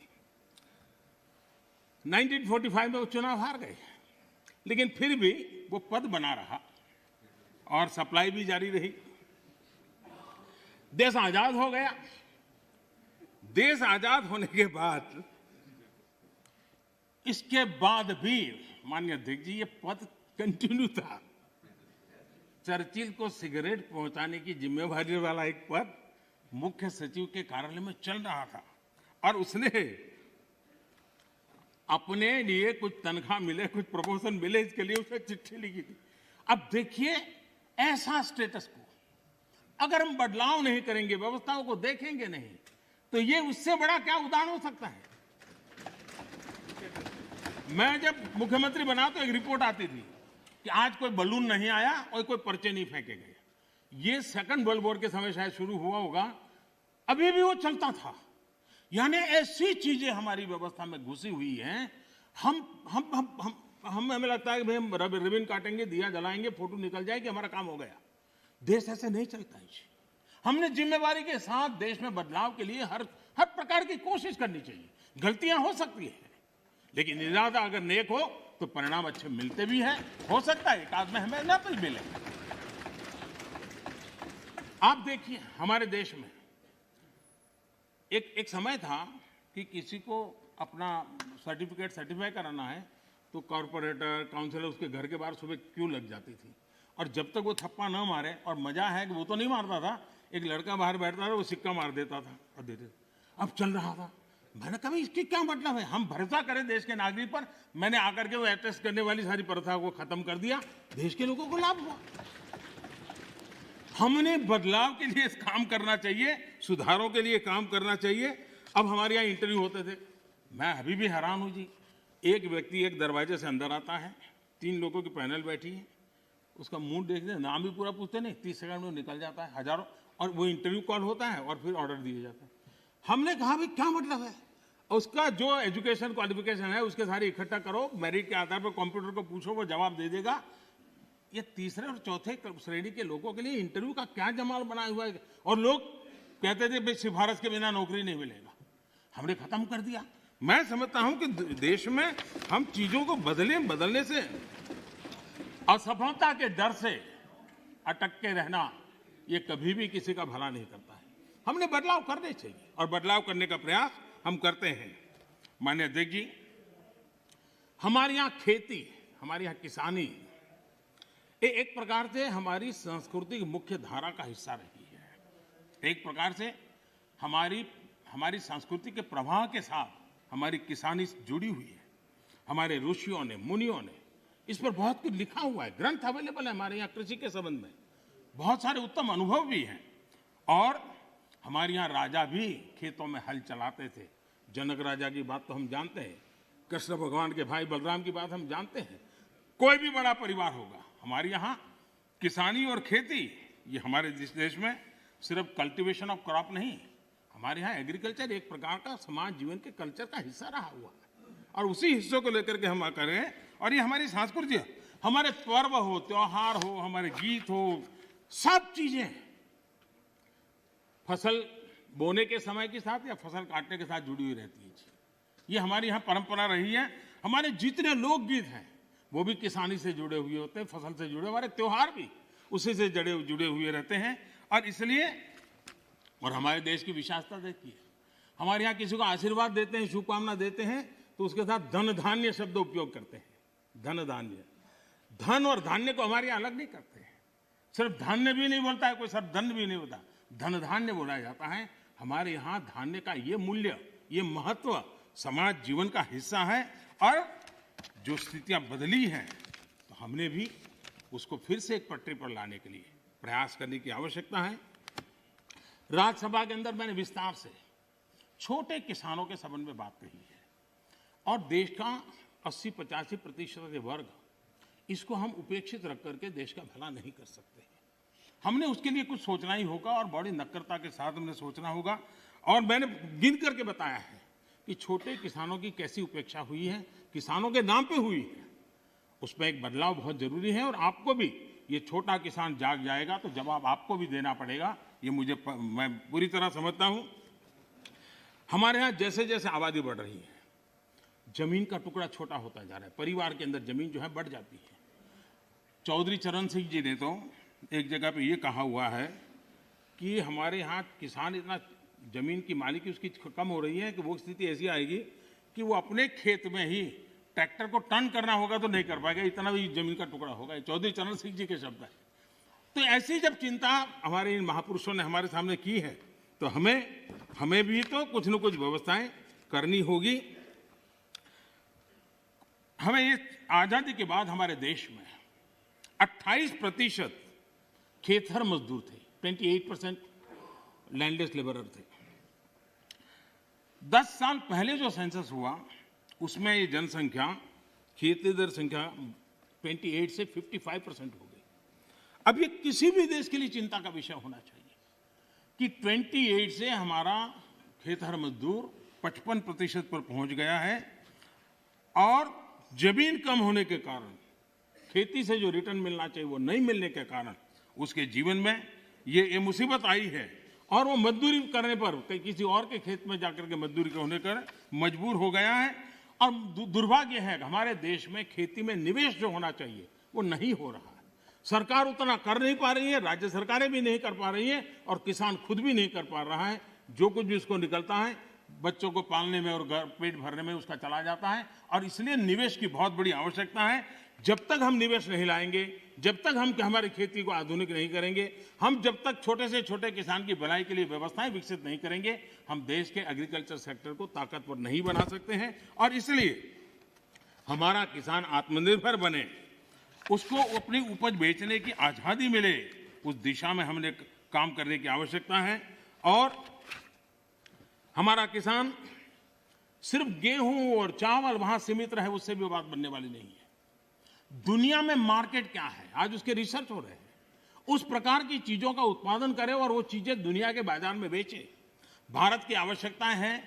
1945 में वो चुनाव हार गए, लेकिन फिर भी वो पद बना रहा और सप्लाई भी जारी रही। देश आजाद हो गया। देश आजाद होने के बाद इसके बाद भी माननीय अध्यक्ष जी ये पद कंटिन्यू था। चर्चिल को सिगरेट पहुंचाने की जिम्मेवारी वाला एक पद मुख्य सचिव के कार्यालय में चल रहा था, और उसने अपने लिए कुछ तनख्वाह मिले, कुछ प्रमोशन मिले, इसके लिए उसने चिट्ठी लिखी थी। अब देखिए ऐसा स्टेटस को अगर हम बदलाव नहीं करेंगे, व्यवस्थाओं को देखेंगे नहीं, तो ये उससे बड़ा क्या उदाहरण हो सकता है। मैं जब मुख्यमंत्री बना तो एक रिपोर्ट आती थी कि आज कोई बलून नहीं आया और कोई पर्चे नहीं फेंके गए। ये सेकंड वर्ल्ड वॉर के समय शायद शुरू हुआ होगा, अभी भी वो चलता था। यानी ऐसी चीजें हमारी व्यवस्था में घुसी हुई हैं। हमें लगता है कि भाई हम रिबन काटेंगे, दिया जलाएंगे, फोटो निकल जाएगी, हमारा काम हो गया। देश ऐसे नहीं चलता है। हमने जिम्मेवारी के साथ देश में बदलाव के लिए हर प्रकार की कोशिश करनी चाहिए। गलतियां हो सकती है, लेकिन इरादा अगर नेक हो तो परिणाम अच्छे मिलते भी हैं। हो सकता है एक आध में हमें न भी मिले। आप देखिए हमारे देश में एक समय था कि किसी को अपना सर्टिफाई कराना है तो कॉर्पोरेटर, काउंसिलर उसके घर के बाहर सुबह क्यों लग जाती थी, और जब तक वो थप्पा न मारे, और मजा है कि वो तो नहीं मारता था, एक लड़का बाहर बैठता था, वो सिक्का मार देता था और देते। अब चल रहा था। मैंने कहा इसकी क्या मतलब है, हम भरोसा करें देश के नागरिक पर। मैंने आकर के वो अटेस्ट करने वाली सारी प्रथा को खत्म कर दिया, देश के लोगों को लाभ हुआ। हमने बदलाव के लिए काम करना चाहिए, सुधारों के लिए काम करना चाहिए। अब हमारे यहाँ इंटरव्यू होते थे, मैं अभी भी हैरान हूं जी। एक व्यक्ति एक दरवाजे से अंदर आता है, 3 लोगों की पैनल बैठी है, उसका मुंह देखते, नाम भी पूरा पूछते नहीं, 30 सेकंड में निकल जाता है। हजारों और वो इंटरव्यू कॉल होता है और फिर ऑर्डर दिए जाते हैं। हमने कहा भाई क्या मतलब है, उसका जो एजुकेशन क्वालिफिकेशन है उसके सारे इकट्ठा करो, मेरिट के आधार पर कंप्यूटर को पूछो, वो जवाब दे देगा। ये तीसरे और चौथे श्रेणी के लोगों के लिए इंटरव्यू का क्या जमाल बनाया हुआ है। और लोग कहते थे भाई सिफारिश के बिना नौकरी नहीं मिलेगा। हमने खत्म कर दिया। मैं समझता हूं कि देश में हम चीजों को बदलने से, असफलता के डर से अटक के रहना, ये कभी भी किसी का भला नहीं करता है। हमने बदलाव करने चाहिए और बदलाव करने का प्रयास हम करते हैं। माननीय अध्यक्ष जी, हमारे यहाँ खेती, हमारे यहाँ किसानी ये एक प्रकार से हमारी संस्कृति की मुख्य धारा का हिस्सा रही है। एक प्रकार से हमारी संस्कृति के प्रवाह के साथ हमारी किसानी जुड़ी हुई है। हमारे ऋषियों ने, मुनियों ने इस पर बहुत कुछ लिखा हुआ है, ग्रंथ अवेलेबल है हमारे यहाँ कृषि के संबंध में, बहुत सारे उत्तम अनुभव भी हैं। और हमारे यहाँ राजा भी खेतों में हल चलाते थे। जनक राजा की बात तो हम जानते हैं, कृष्ण भगवान के भाई बलराम की बात हम जानते हैं। कोई भी बड़ा परिवार होगा, हमारे यहाँ किसानी और खेती, ये हमारे देश में सिर्फ कल्टीवेशन ऑफ क्रॉप नहीं, हमारे यहाँ एग्रीकल्चर एक प्रकार का समाज जीवन के कल्चर का हिस्सा रहा हुआ है। और उसी हिस्सों को लेकर के हम करें, और ये हमारी संस्कृति है। हमारे पर्व हो, त्योहार हो, हमारे गीत हो, सब चीजें फसल बोने के समय के साथ या फसल काटने के साथ जुड़ी हुई रहती है। ये हमारी यहाँ परंपरा रही है। हमारे जितने लोकगीत हैं वो भी किसानी से जुड़े हुए होते हैं, फसल से जुड़े। हमारे त्योहार भी उसी से जुड़े हुए रहते हैं। और इसलिए, और हमारे देश की विशेषता देखिए, हमारे यहाँ किसी को आशीर्वाद देते हैं, शुभकामना देते हैं, तो उसके साथ धन धान्य शब्द उपयोग करते हैं। धन धान्य, धन और धान्य को हमारे यहाँ अलग नहीं करते हैं। सिर्फ धान्य भी नहीं बोलता है कोई, सिर्फ धन भी नहीं होता, धन धान्य बोला जाता है। हमारे यहाँ धान्य का ये मूल्य, ये महत्व समाज जीवन का हिस्सा है। और जो स्थितियां बदली हैं, तो हमने भी उसको फिर से एक पटरी पर लाने के लिए प्रयास करने की आवश्यकता है। राज्यसभा के अंदर मैंने विस्तार से छोटे किसानों के संबंध में बात कही है। और देश का 80-85% के वर्ग, इसको हम उपेक्षित रख करके देश का भला नहीं कर सकते। हमने उसके लिए कुछ सोचना ही होगा और बड़ी नक्करता के साथ हमने सोचना होगा। और मैंने गिन करके बताया है कि छोटे किसानों की कैसी उपेक्षा हुई है, किसानों के नाम पे हुई है। उसमें एक बदलाव बहुत जरूरी है। और आपको भी, ये छोटा किसान जाग जाएगा तो जवाब आपको भी देना पड़ेगा, ये मैं पूरी तरह समझता हूं। हमारे यहाँ जैसे जैसे आबादी बढ़ रही है, जमीन का टुकड़ा छोटा होता जा रहा है, परिवार के अंदर जमीन जो है बढ़ जाती है। चौधरी चरण सिंह जी ने तो एक जगह पे ये कहा हुआ है कि हमारे यहाँ किसान इतना जमीन की मालिकी उसकी कम हो रही है कि वो स्थिति ऐसी आएगी कि वो अपने खेत में ही ट्रैक्टर को टर्न करना होगा तो नहीं कर पाएगा, इतना भी जमीन का टुकड़ा होगा। चौधरी चरण सिंह जी के शब्द है। तो ऐसी जब चिंता हमारे इन महापुरुषों ने हमारे सामने की है, तो हमें भी तो कुछ न कुछ व्यवस्थाएं करनी होगी। हमें ये आजादी के बाद हमारे देश में 28% खेतर मजदूर थे, 28% लैंडलेस लेबरर थे। 10 साल पहले जो सेंसस हुआ उसमें ये जनसंख्या, खेतीहर संख्या 28 से 55% हो गई। अब ये किसी भी देश के लिए चिंता का विषय होना चाहिए कि 28 से हमारा खेतर मजदूर 55% पर पहुंच गया है। और जमीन कम होने के कारण, खेती से जो रिटर्न मिलना चाहिए वो नहीं मिलने के कारण उसके जीवन में ये मुसीबत आई है। और वो मजदूरी करने पर किसी और के खेत में जाकर के मजदूरी होने कर मजबूर हो गया है। और दुर्भाग्य है कि हमारे देश में खेती में निवेश जो होना चाहिए वो नहीं हो रहा है। सरकार उतना कर नहीं पा रही है, राज्य सरकारें भी नहीं कर पा रही हैं, और किसान खुद भी नहीं कर पा रहा है। जो कुछ भी उसको निकलता है बच्चों को पालने में और पेट भरने में उसका चला जाता है। और इसलिए निवेश की बहुत बड़ी आवश्यकता है। जब तक हम निवेश नहीं लाएंगे, जब तक हम हमारी खेती को आधुनिक नहीं करेंगे, हम जब तक छोटे से छोटे किसान की भलाई के लिए व्यवस्थाएं विकसित नहीं करेंगे, हम देश के एग्रीकल्चर सेक्टर को ताकतवर नहीं बना सकते हैं। और इसलिए हमारा किसान आत्मनिर्भर बने, उसको अपनी उपज बेचने की आजादी मिले, उस दिशा में हमने काम करने की आवश्यकता है। और हमारा किसान सिर्फ गेहूं और चावल वहां सीमित रहे, उससे भी बात बनने वाली नहीं है। दुनिया में मार्केट क्या है, आज उसके रिसर्च हो रहे हैं। उस प्रकार की चीजों का उत्पादन करें और वो चीजें दुनिया के बाजार में बेचें। भारत की आवश्यकताएं हैं,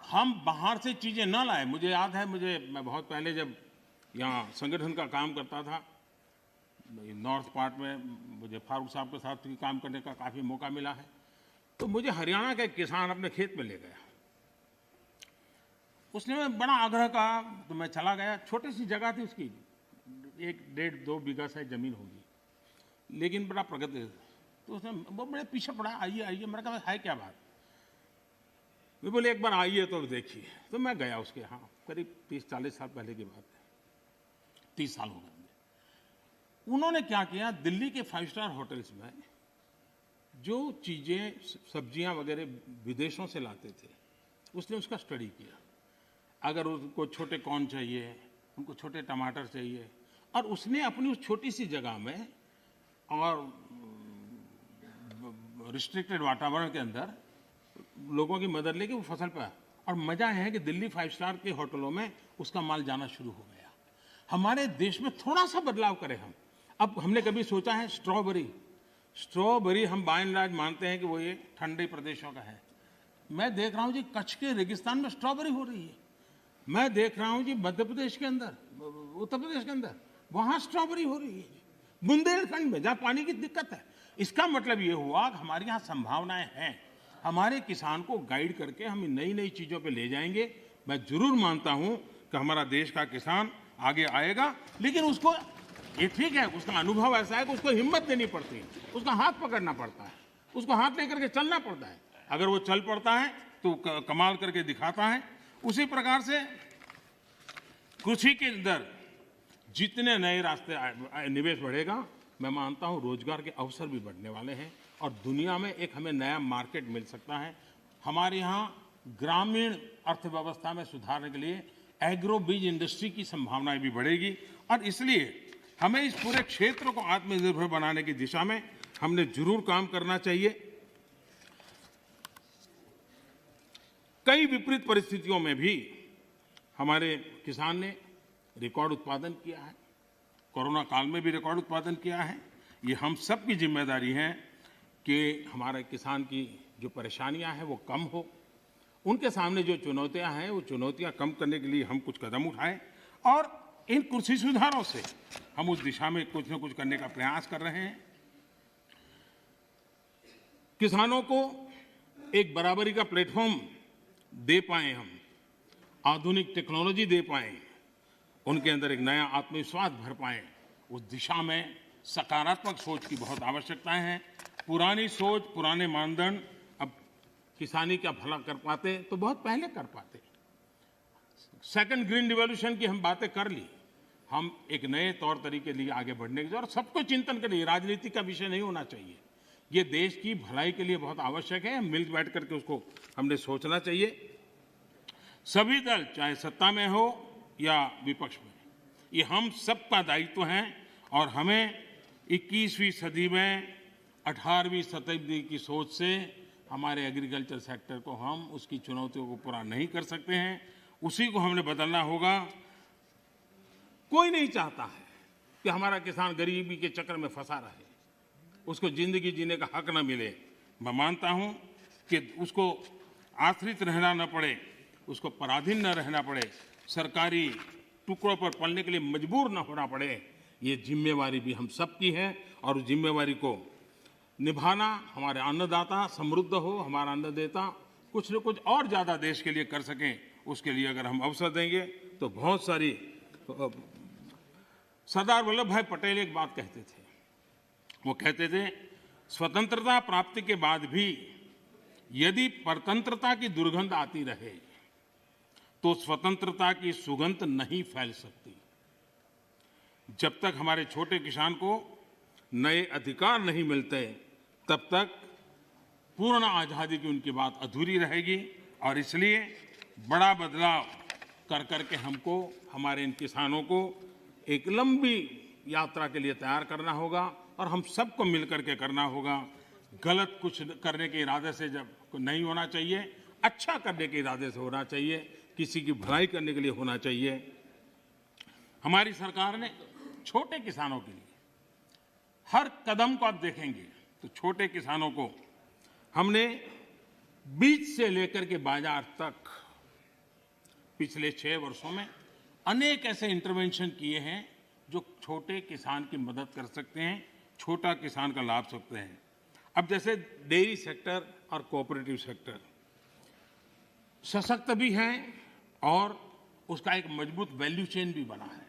हम बाहर से चीजें न लाएं। मुझे याद है, मैं बहुत पहले जब यहाँ संगठन का काम करता था, नॉर्थ पार्ट में मुझे फारूक साहब के साथ भी काम करने का काफ़ी मौका मिला है। तो मुझे हरियाणा का एक किसान अपने खेत में ले गया, उसने बड़ा आग्रह कहा, तो मैं चला गया। छोटी सी जगह थी उसकी, 1-1.5-2 बीघा से जमीन होगी, लेकिन बड़ा प्रगति। तो उसने वो बड़े पीछे पड़ा, आइए आइए। मैंने कहा है क्या बात? वे बोले एक बार आइए तो देखिए। तो मैं गया उसके यहाँ, करीब 30-40 साल पहले की बात है, 30 साल हो गए। उन्होंने क्या किया, दिल्ली के 5 स्टार होटल्स में जो चीजें सब्जियां वगैरह विदेशों से लाते थे, उसने उसका स्टडी किया। अगर उनको छोटे कॉर्न चाहिए, उनको छोटे टमाटर चाहिए, और उसने अपनी उस छोटी सी जगह में और रिस्ट्रिक्टेड वातावरण के अंदर लोगों की मदद लेके वो फसल पाया। और मजा है कि दिल्ली 5 स्टार के होटलों में उसका माल जाना शुरू हो गया। हमारे देश में थोड़ा सा बदलाव करें हम। अब हमने कभी सोचा है स्ट्रॉबेरी हम बाय एंड लार्ज मानते हैं कि वो ये ठंडे प्रदेशों का है। मैं देख रहा हूँ जी कच्छ के रेगिस्तान में स्ट्रॉबेरी हो रही है। मैं देख रहा हूँ जी मध्य प्रदेश के अंदर, उत्तर प्रदेश के अंदर, वहाँ स्ट्रॉबेरी हो रही है। बुंदेलखंड में जहाँ पानी की दिक्कत है। इसका मतलब ये हुआ कि हमारे यहाँ संभावनाएं हैं। हमारे किसान को गाइड करके हम नई नई चीज़ों पे ले जाएंगे। मैं जरूर मानता हूँ कि हमारा देश का किसान आगे आएगा, लेकिन उसको ये ठीक है, उसका अनुभव ऐसा है कि उसको हिम्मत देनी पड़ती है, उसका हाथ पकड़ना पड़ता है, उसको हाथ लेकर के चलना पड़ता है। अगर वो चल पड़ता है तो कमाल करके दिखाता है। उसी प्रकार से कृषि के अंदर जितने नए रास्ते निवेश बढ़ेगा, मैं मानता हूं रोजगार के अवसर भी बढ़ने वाले हैं और दुनिया में एक हमें नया मार्केट मिल सकता है। हमारे यहाँ ग्रामीण अर्थव्यवस्था में सुधारने के लिए एग्रो बीज इंडस्ट्री की संभावनाएं भी बढ़ेगी और इसलिए हमें इस पूरे क्षेत्र को आत्मनिर्भर बनाने की दिशा में हमने जरूर काम करना चाहिए। कई विपरीत परिस्थितियों में भी हमारे किसान ने रिकॉर्ड उत्पादन किया है। कोरोना काल में भी रिकॉर्ड उत्पादन किया है। ये हम सब की जिम्मेदारी है कि हमारे किसान की जो परेशानियां हैं वो कम हो। उनके सामने जो चुनौतियां हैं वो चुनौतियां कम करने के लिए हम कुछ कदम उठाएं और इन कृषि सुधारों से हम उस दिशा में कुछ न कुछ करने का प्रयास कर रहे हैं। किसानों को एक बराबरी का प्लेटफॉर्म दे पाएं, हम आधुनिक टेक्नोलॉजी दे पाएं, उनके अंदर एक नया आत्मविश्वास भर पाएं, उस दिशा में सकारात्मक सोच की बहुत आवश्यकताएं हैं। पुरानी सोच, पुराने मानदंड अब किसानी का भला कर पाते तो बहुत पहले कर पाते। सेकंड ग्रीन रिवॉल्यूशन की हम बातें कर ली। हम एक नए तौर तरीके लिए आगे बढ़ने की और सबको चिंतन के लिए, राजनीति का विषय नहीं होना चाहिए। ये देश की भलाई के लिए बहुत आवश्यक है। मिल बैठ करके उसको हमने सोचना चाहिए। सभी दल चाहे सत्ता में हो या विपक्ष में, ये हम सबका दायित्व है और हमें 21वीं सदी में 18वीं शताब्दी की सोच से हमारे एग्रीकल्चर सेक्टर को हम उसकी चुनौतियों को पूरा नहीं कर सकते हैं। उसी को हमने बदलना होगा। कोई नहीं चाहता है कि हमारा किसान गरीबी के चक्कर में फंसा रहे, उसको जिंदगी जीने का हक न मिले। मैं मानता हूं कि उसको आश्रित रहना न पड़े, उसको पराधीन न रहना पड़े, सरकारी टुकड़ों पर पलने के लिए मजबूर न होना पड़े। ये जिम्मेवारी भी हम सबकी है और उस जिम्मेवारी को निभाना, हमारे अन्नदाता समृद्ध हो, हमारा अन्नदाता कुछ न कुछ और ज़्यादा देश के लिए कर सकें, उसके लिए अगर हम अवसर देंगे तो बहुत सारी। सरदार वल्लभ भाई पटेल एक बात कहते थे, वो कहते थे स्वतंत्रता प्राप्ति के बाद भी यदि परतंत्रता की दुर्गंध आती रहे तो स्वतंत्रता की सुगंध नहीं फैल सकती। जब तक हमारे छोटे किसान को नए अधिकार नहीं मिलते तब तक पूर्ण आजादी की उनकी बात अधूरी रहेगी और इसलिए बड़ा बदलाव कर करके हमको हमारे इन किसानों को एक लंबी यात्रा के लिए तैयार करना होगा और हम सबको मिलकर के करना होगा। गलत कुछ करने के इरादे से जब नहीं होना चाहिए, अच्छा करने के इरादे से होना चाहिए, किसी की भलाई करने के लिए होना चाहिए। हमारी सरकार ने छोटे किसानों के लिए हर कदम को आप देखेंगे तो छोटे किसानों को हमने बीज से लेकर के बाजार तक पिछले 6 वर्षों में अनेक ऐसे इंटरवेंशन किए हैं जो छोटे किसान की मदद कर सकते हैं, छोटा किसान का लाभ सकते हैं। अब जैसे डेयरी सेक्टर और कोऑपरेटिव सेक्टर सशक्त भी हैं और उसका एक मजबूत वैल्यू चेन भी बना है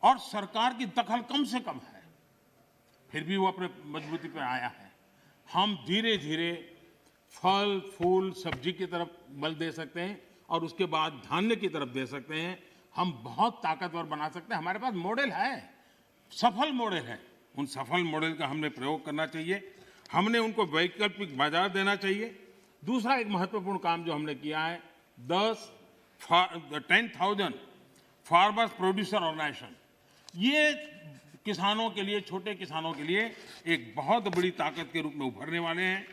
और सरकार की दखल कम से कम है, फिर भी वो अपने मजबूती पर आया है। हम धीरे धीरे फल फूल सब्जी की तरफ बल दे सकते हैं और उसके बाद धान्य की तरफ दे सकते हैं। हम बहुत ताकतवर बना सकते हैं। हमारे पास मॉडल है, सफल मॉडल है। उन सफल मॉडल का हमने प्रयोग करना चाहिए। हमने उनको वैकल्पिक बाजार देना चाहिए। दूसरा एक महत्वपूर्ण काम जो हमने किया है 10,000 फार्मर्स प्रोड्यूसर ऑर्गेनाइजेशन, ये किसानों के लिए, छोटे किसानों के लिए एक बहुत बड़ी ताकत के रूप में उभरने वाले हैं।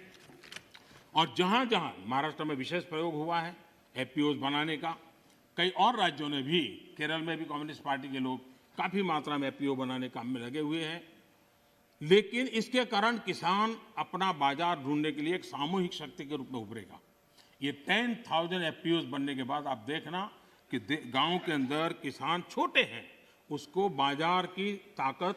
और जहां जहां महाराष्ट्र में विशेष प्रयोग हुआ है एफपीओज बनाने का, कई और राज्यों ने भी, केरल में भी कम्युनिस्ट पार्टी के लोग काफी मात्रा में एफपीओ बनाने काम में लगे हुए हैं। लेकिन इसके कारण किसान अपना बाजार ढूंढने के लिए एक सामूहिक शक्ति के रूप में उभरेगा। ये 10,000 एफपीओज बनने के बाद आप देखना कि गांव के अंदर किसान छोटे हैं, उसको बाजार की ताकत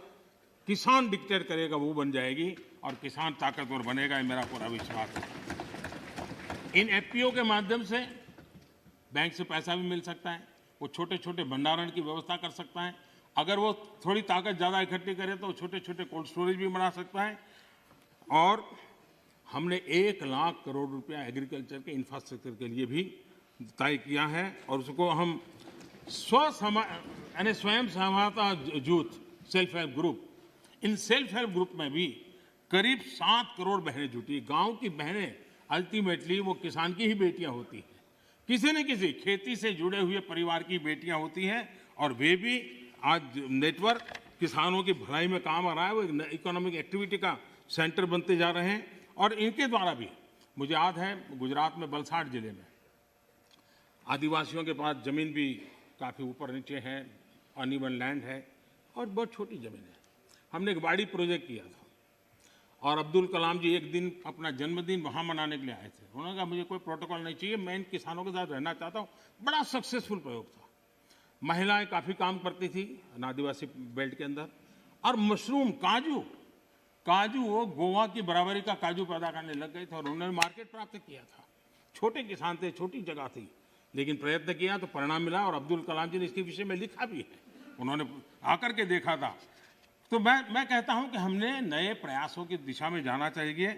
किसान डिक्टेट करेगा, वो बन जाएगी और किसान ताकतवर बनेगा, ये मेरा पूरा विश्वास है। इन एफपीओ के माध्यम से बैंक से पैसा भी मिल सकता है, वो छोटे छोटे भंडारण की व्यवस्था कर सकता है। अगर वो थोड़ी ताकत ज़्यादा इकट्ठी करे तो छोटे छोटे कोल्ड स्टोरेज भी बना सकता है। और हमने 1 लाख करोड़ रुपया एग्रीकल्चर के इंफ्रास्ट्रक्चर के लिए भी तय किया है और उसको हम स्वयं सहायता जूथ, सेल्फ हेल्प ग्रुप, इन सेल्फ हेल्प ग्रुप में भी करीब 7 करोड़ बहनें जुटी। गांव की बहनें अल्टीमेटली वो किसान की ही बेटियां होती हैं, किसी न किसी खेती से जुड़े हुए परिवार की बेटियां होती हैं और वे भी आज नेटवर्क किसानों की भलाई में काम आ रहा है। वो एक इकोनॉमिक एक्टिविटी का सेंटर बनते जा रहे हैं। और इनके द्वारा भी मुझे याद है गुजरात में वलसाड जिले में आदिवासियों के पास जमीन भी काफ़ी ऊपर नीचे है, अनइवन लैंड है और बहुत छोटी ज़मीन है। हमने एक बाड़ी प्रोजेक्ट किया था और अब्दुल कलाम जी एक दिन अपना जन्मदिन वहाँ मनाने के लिए आए थे। उन्होंने कहा मुझे कोई प्रोटोकॉल नहीं चाहिए, मैं इन किसानों के साथ रहना चाहता हूँ। बड़ा सक्सेसफुल प्रयोग था। महिलाएं काफ़ी काम करती थी आदिवासी बेल्ट के अंदर। और मशरूम, काजू वो गोवा की बराबरी का काजू पैदा करने लग गए थे और उन्होंने मार्केट प्राप्त किया था। छोटे किसान थे, छोटी जगह थी, लेकिन प्रयत्न किया तो परिणाम मिला। और अब्दुल कलाम जी ने इसके विषय में लिखा भी है, उन्होंने आकर के देखा था। तो मैं कहता हूं कि हमने नए प्रयासों की दिशा में जाना चाहिए।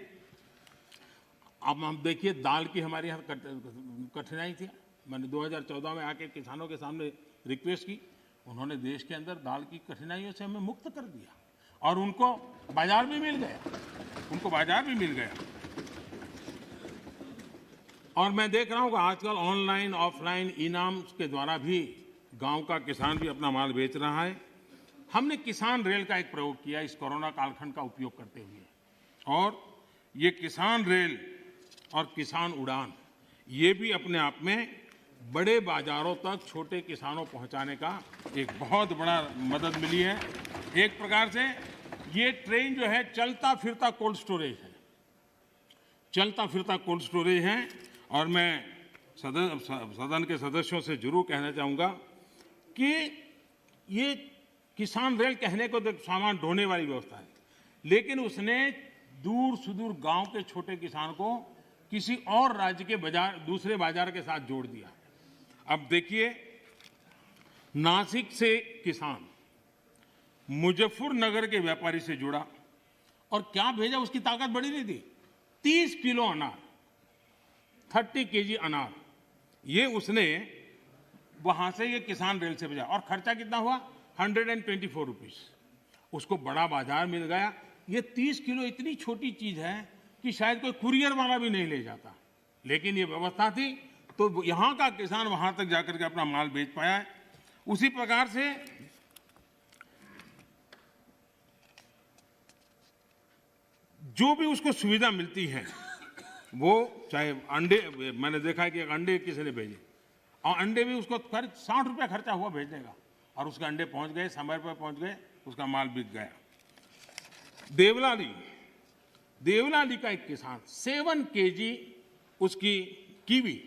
अब हम देखिए, दाल की हमारे यहाँ कठिनाई थी। मैंने 2014 में आके किसानों के सामने रिक्वेस्ट की, उन्होंने देश के अंदर दाल की कठिनाइयों से हमें मुक्त कर दिया और उनको बाजार भी मिल गया। और मैं देख रहा हूं कि आजकल ऑनलाइन ऑफलाइन इनाम के द्वारा भी गांव का किसान भी अपना माल बेच रहा है। हमने किसान रेल का एक प्रयोग किया इस कोरोना कालखंड का उपयोग करते हुए, और ये किसान रेल और किसान उड़ान, ये भी अपने आप में बड़े बाजारों तक छोटे किसानों पहुंचाने का एक बहुत बड़ा मदद मिली है। एक प्रकार से ये ट्रेन जो है चलता फिरता कोल्ड स्टोरेज है। और मैं सदन के सदस्यों से जरूर कहना चाहूँगा कि ये किसान रेल कहने को तो सामान ढोने वाली व्यवस्था है, लेकिन उसने दूर सुदूर गांव के छोटे किसान को किसी और राज्य के दूसरे बाजार के साथ जोड़ दिया। अब देखिए, नासिक से किसान मुजफ्फरनगर के व्यापारी से जुड़ा और क्या भेजा, उसकी ताकत बड़ी नहीं थी। 30 किलो अनार, 30 केजी अनार, ये उसने वहां से ये किसान रेल से भेजा और खर्चा कितना हुआ, 124 रुपीज। उसको बड़ा बाजार मिल गया। ये 30 किलो इतनी छोटी चीज है कि शायद कोई कुरियर वाला भी नहीं ले जाता, लेकिन ये व्यवस्था थी तो यहां का किसान वहां तक जाकर के अपना माल बेच पाया है। उसी प्रकार से जो भी उसको सुविधा मिलती है, वो चाहे अंडे, मैंने देखा है कि एक अंडे किसी ने भेजे और अंडे भी उसको करीब 60 रुपया खर्चा हुआ भेजने का, और उसके अंडे पहुंच गए, समय पर पहुंच गए, उसका माल बिक गया। देवलाली देवलाली का एक किसान 7 केजी उसकी कीवी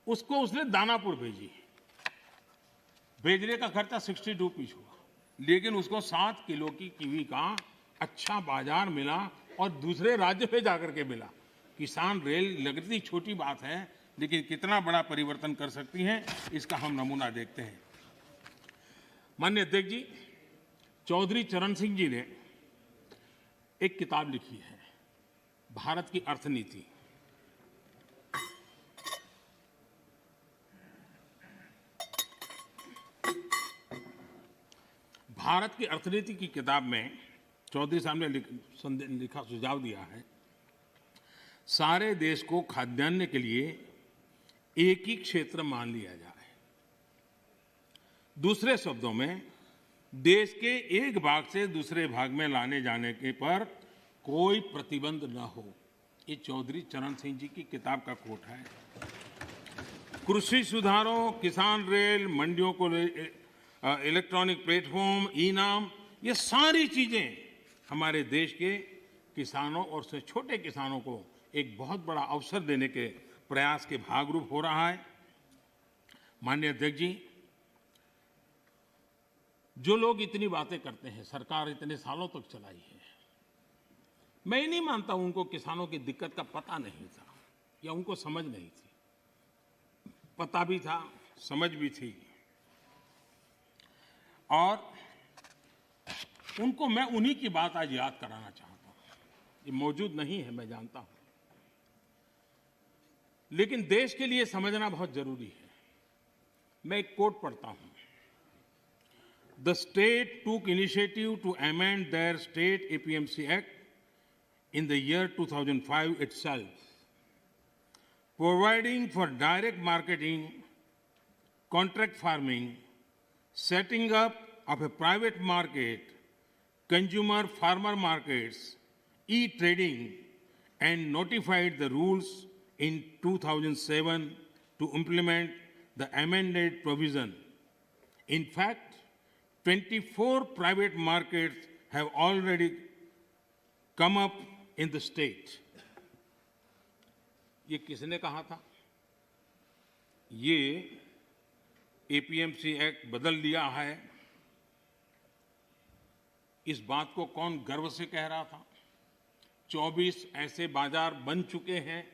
उसको उसने दानापुर भेजी। भेजने का खर्चा 60 रुपीज हुआ, लेकिन उसको 7 किलो की कीवी का अच्छा बाजार मिला और दूसरे राज्य में जाकर के मिला। किसान रेल लगती छोटी बात है, लेकिन कितना बड़ा परिवर्तन कर सकती है, इसका हम नमूना देखते हैं। माननीय अध्यक्ष जी, चौधरी चरण सिंह जी ने एक किताब लिखी है, भारत की अर्थनीति। भारत की अर्थनीति की किताब में चौधरी साहब ने लिखा सुझाव दिया है, सारे देश को खाद्यान्न के लिए एक ही क्षेत्र मान लिया जाए। दूसरे शब्दों में, देश के एक भाग से दूसरे भाग में लाने जाने के पर कोई प्रतिबंध न हो। ये चौधरी चरण सिंह जी की किताब का कोट है। कृषि सुधारों, किसान रेल, मंडियों को इलेक्ट्रॉनिक प्लेटफॉर्म, ई-नाम, ये सारी चीजें हमारे देश के किसानों और से छोटे किसानों को एक बहुत बड़ा अवसर देने के प्रयास के भागरूप हो रहा है। माननीय अध्यक्ष जी, जो लोग इतनी बातें करते हैं, सरकार इतने सालों तक चलाई है, मैं नहीं मानता उनको किसानों की दिक्कत का पता नहीं था या उनको समझ नहीं थी। पता भी था, समझ भी थी, और उनको मैं उन्हीं की बात आज याद कराना चाहता हूं। ये मौजूद नहीं है, मैं जानता हूं, लेकिन देश के लिए समझना बहुत जरूरी है। मैं एक कोट पढ़ता हूं। The state took initiative to amend their state APMC Act in the year 2005 itself, providing for direct marketing, contract farming, setting up of a private market, consumer farmer markets, e-trading, and notified the rules in 2007 to implement the amended provision. In fact, 24 private markets have already come up in the state. ये किसने कहा था? ये एपीएमसी एक्ट बदल लिया है। इस बात को कौन गर्व से कह रहा था? 24 ऐसे बाजार बन चुके हैं,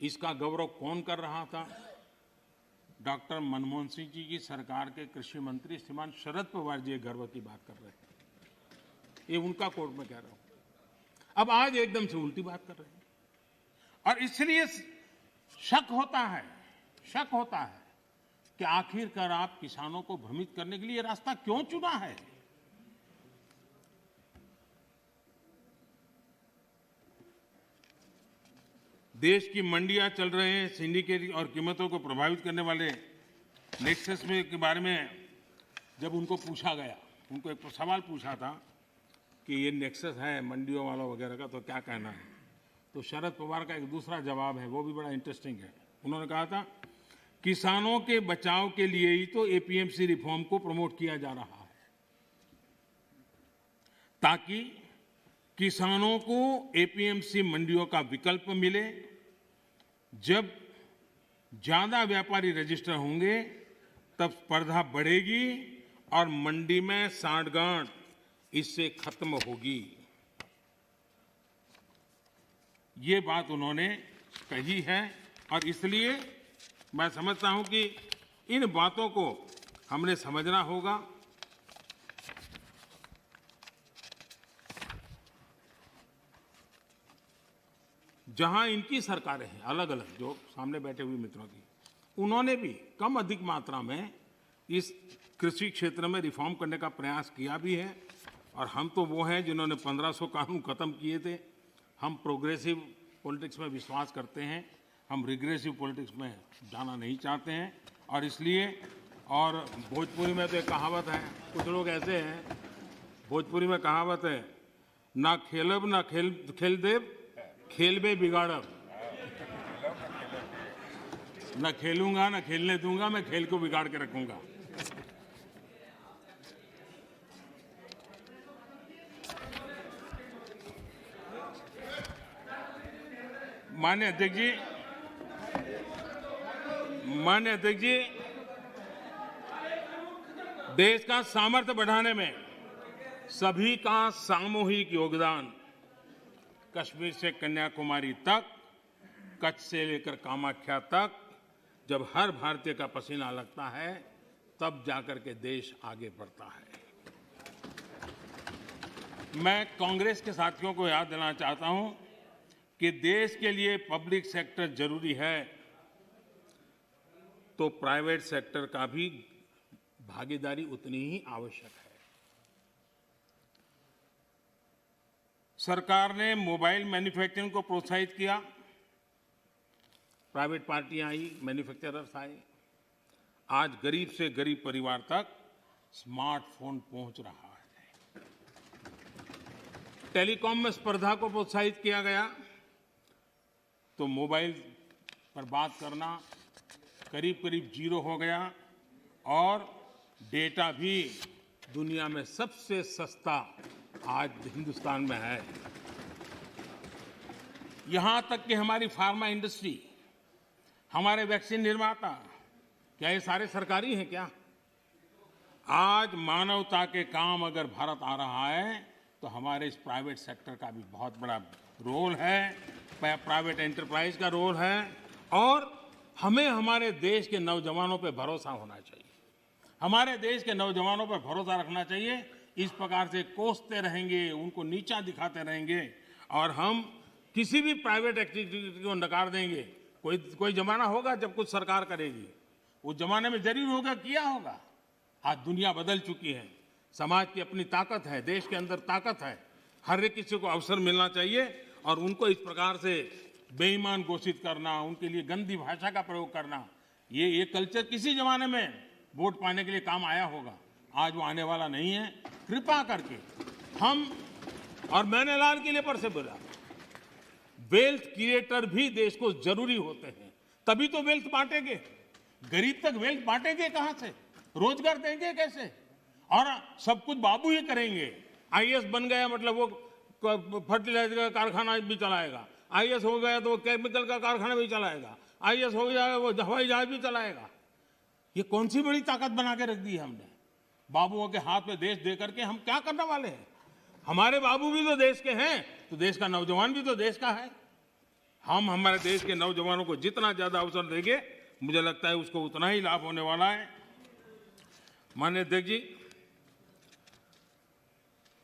इसका गौरव कौन कर रहा था? डॉक्टर मनमोहन सिंह जी की सरकार के कृषि मंत्री श्रीमान शरद पवार जी गर्व की बात कर रहे हैं। ये उनका कोट में कह रहा हूं। अब आज एकदम से उल्टी बात कर रहे हैं, और इसलिए शक होता है कि आखिरकार आप किसानों को भ्रमित करने के लिए रास्ता क्यों चुना है? देश की मंडियां चल रहे हैं, सिंडिकेट और कीमतों को प्रभावित करने वाले नेक्सस में के बारे में जब उनको पूछा गया, उनको एक सवाल पूछा था कि ये नेक्सस है मंडियों वालों वगैरह का, तो क्या कहना है? तो शरद पवार का एक दूसरा जवाब है, वो भी बड़ा इंटरेस्टिंग है। उन्होंने कहा था, किसानों के बचाव के लिए ही तो एपीएमसी रिफॉर्म को प्रमोट किया जा रहा है, ताकि किसानों को एपीएमसी मंडियों का विकल्प मिले। जब ज्यादा व्यापारी रजिस्टर होंगे तब स्पर्धा बढ़ेगी और मंडी में सांठगांठ इससे खत्म होगी। ये बात उन्होंने कही है, और इसलिए मैं समझता हूं कि इन बातों को हमने समझना होगा। जहां इनकी सरकारें हैं अलग अलग, जो सामने बैठे हुए मित्रों की, उन्होंने भी कम अधिक मात्रा में इस कृषि क्षेत्र में रिफॉर्म करने का प्रयास किया भी है, और हम तो वो हैं जिन्होंने 1500 कानून खत्म किए थे। हम प्रोग्रेसिव पॉलिटिक्स में विश्वास करते हैं, हम रिग्रेसिव पॉलिटिक्स में जाना नहीं चाहते हैं। और इसलिए, और भोजपुरी में तो एक कहावत है, कुछ लोग ऐसे हैं, भोजपुरी में कहावत है, ना खेलब ना खेल देव, खेल में बिगाड़ब। न खेलूंगा न खेलने दूंगा, मैं खेल को बिगाड़ के रखूंगा। माननीय अध्यक्ष जी, देश का सामर्थ्य बढ़ाने में सभी का सामूहिक योगदान कश्मीर से कन्याकुमारी तक, कच्छ से लेकर कामाख्या तक, जब हर भारतीय का पसीना लगता है तब जाकर के देश आगे बढ़ता है। मैं कांग्रेस के साथियों को याद दिलाना चाहता हूं कि देश के लिए पब्लिक सेक्टर जरूरी है तो प्राइवेट सेक्टर का भी भागीदारी उतनी ही आवश्यक है। सरकार ने मोबाइल मैन्युफैक्चरिंग को प्रोत्साहित किया, प्राइवेट पार्टियां आई, मैन्युफैक्चरर्स आए। आज गरीब से गरीब परिवार तक स्मार्टफोन पहुंच रहा है। टेलीकॉम में स्पर्धा को प्रोत्साहित किया गया तो मोबाइल पर बात करना करीब करीब जीरो हो गया और डेटा भी दुनिया में सबसे सस्ता आज हिंदुस्तान में है। यहां तक कि हमारी फार्मा इंडस्ट्री, हमारे वैक्सीन निर्माता, क्या ये सारे सरकारी हैं क्या? आज मानवता के काम अगर भारत आ रहा है तो हमारे इस प्राइवेट सेक्टर का भी बहुत बड़ा रोल है, प्राइवेट एंटरप्राइज का रोल है और हमें हमारे देश के नौजवानों पर भरोसा होना चाहिए। हमारे देश के नौजवानों पर भरोसा रखना चाहिए। इस प्रकार से कोसते रहेंगे, उनको नीचा दिखाते रहेंगे और हम किसी भी प्राइवेट एक्टिविटी को नकार देंगे। कोई जमाना होगा जब कुछ सरकार करेगी, उस जमाने में जरूर होगा, किया होगा। आज दुनिया बदल चुकी है, समाज की अपनी ताकत है, देश के अंदर ताकत है। हर एक किसी को अवसर मिलना चाहिए और उनको इस प्रकार से बेईमान घोषित करना, उनके लिए गंदी भाषा का प्रयोग करना, ये कल्चर किसी जमाने में वोट पाने के लिए काम आया होगा, आज वो आने वाला नहीं है। कृपा करके हम, और मैंने लाल किले पर से बोला, वेल्थ क्रिएटर भी देश को जरूरी होते हैं, तभी तो वेल्थ बांटेंगे। गरीब तक वेल्थ बांटेंगे कहां से? रोजगार देंगे कैसे? और सब कुछ बाबू ही करेंगे। आईएएस बन गया मतलब वो फर्टिलाइजर का कारखाना भी चलाएगा, आईएएस हो गया तो वो केमिकल का कारखाना भी चलाएगा, आईएएस हो गया वो हवाई जहाज भी चलाएगा। ये कौन सी बड़ी ताकत बना के रख दी है हमने? बाबुओं के हाथ में देश दे करके हम क्या करने वाले हैं? हमारे बाबू भी तो देश के हैं, तो देश का नौजवान भी तो देश का है। हम हमारे देश के नौजवानों को जितना ज्यादा अवसर देंगे, मुझे लगता है उसको उतना ही लाभ होने वाला है। माननीय अध्यक्ष जी,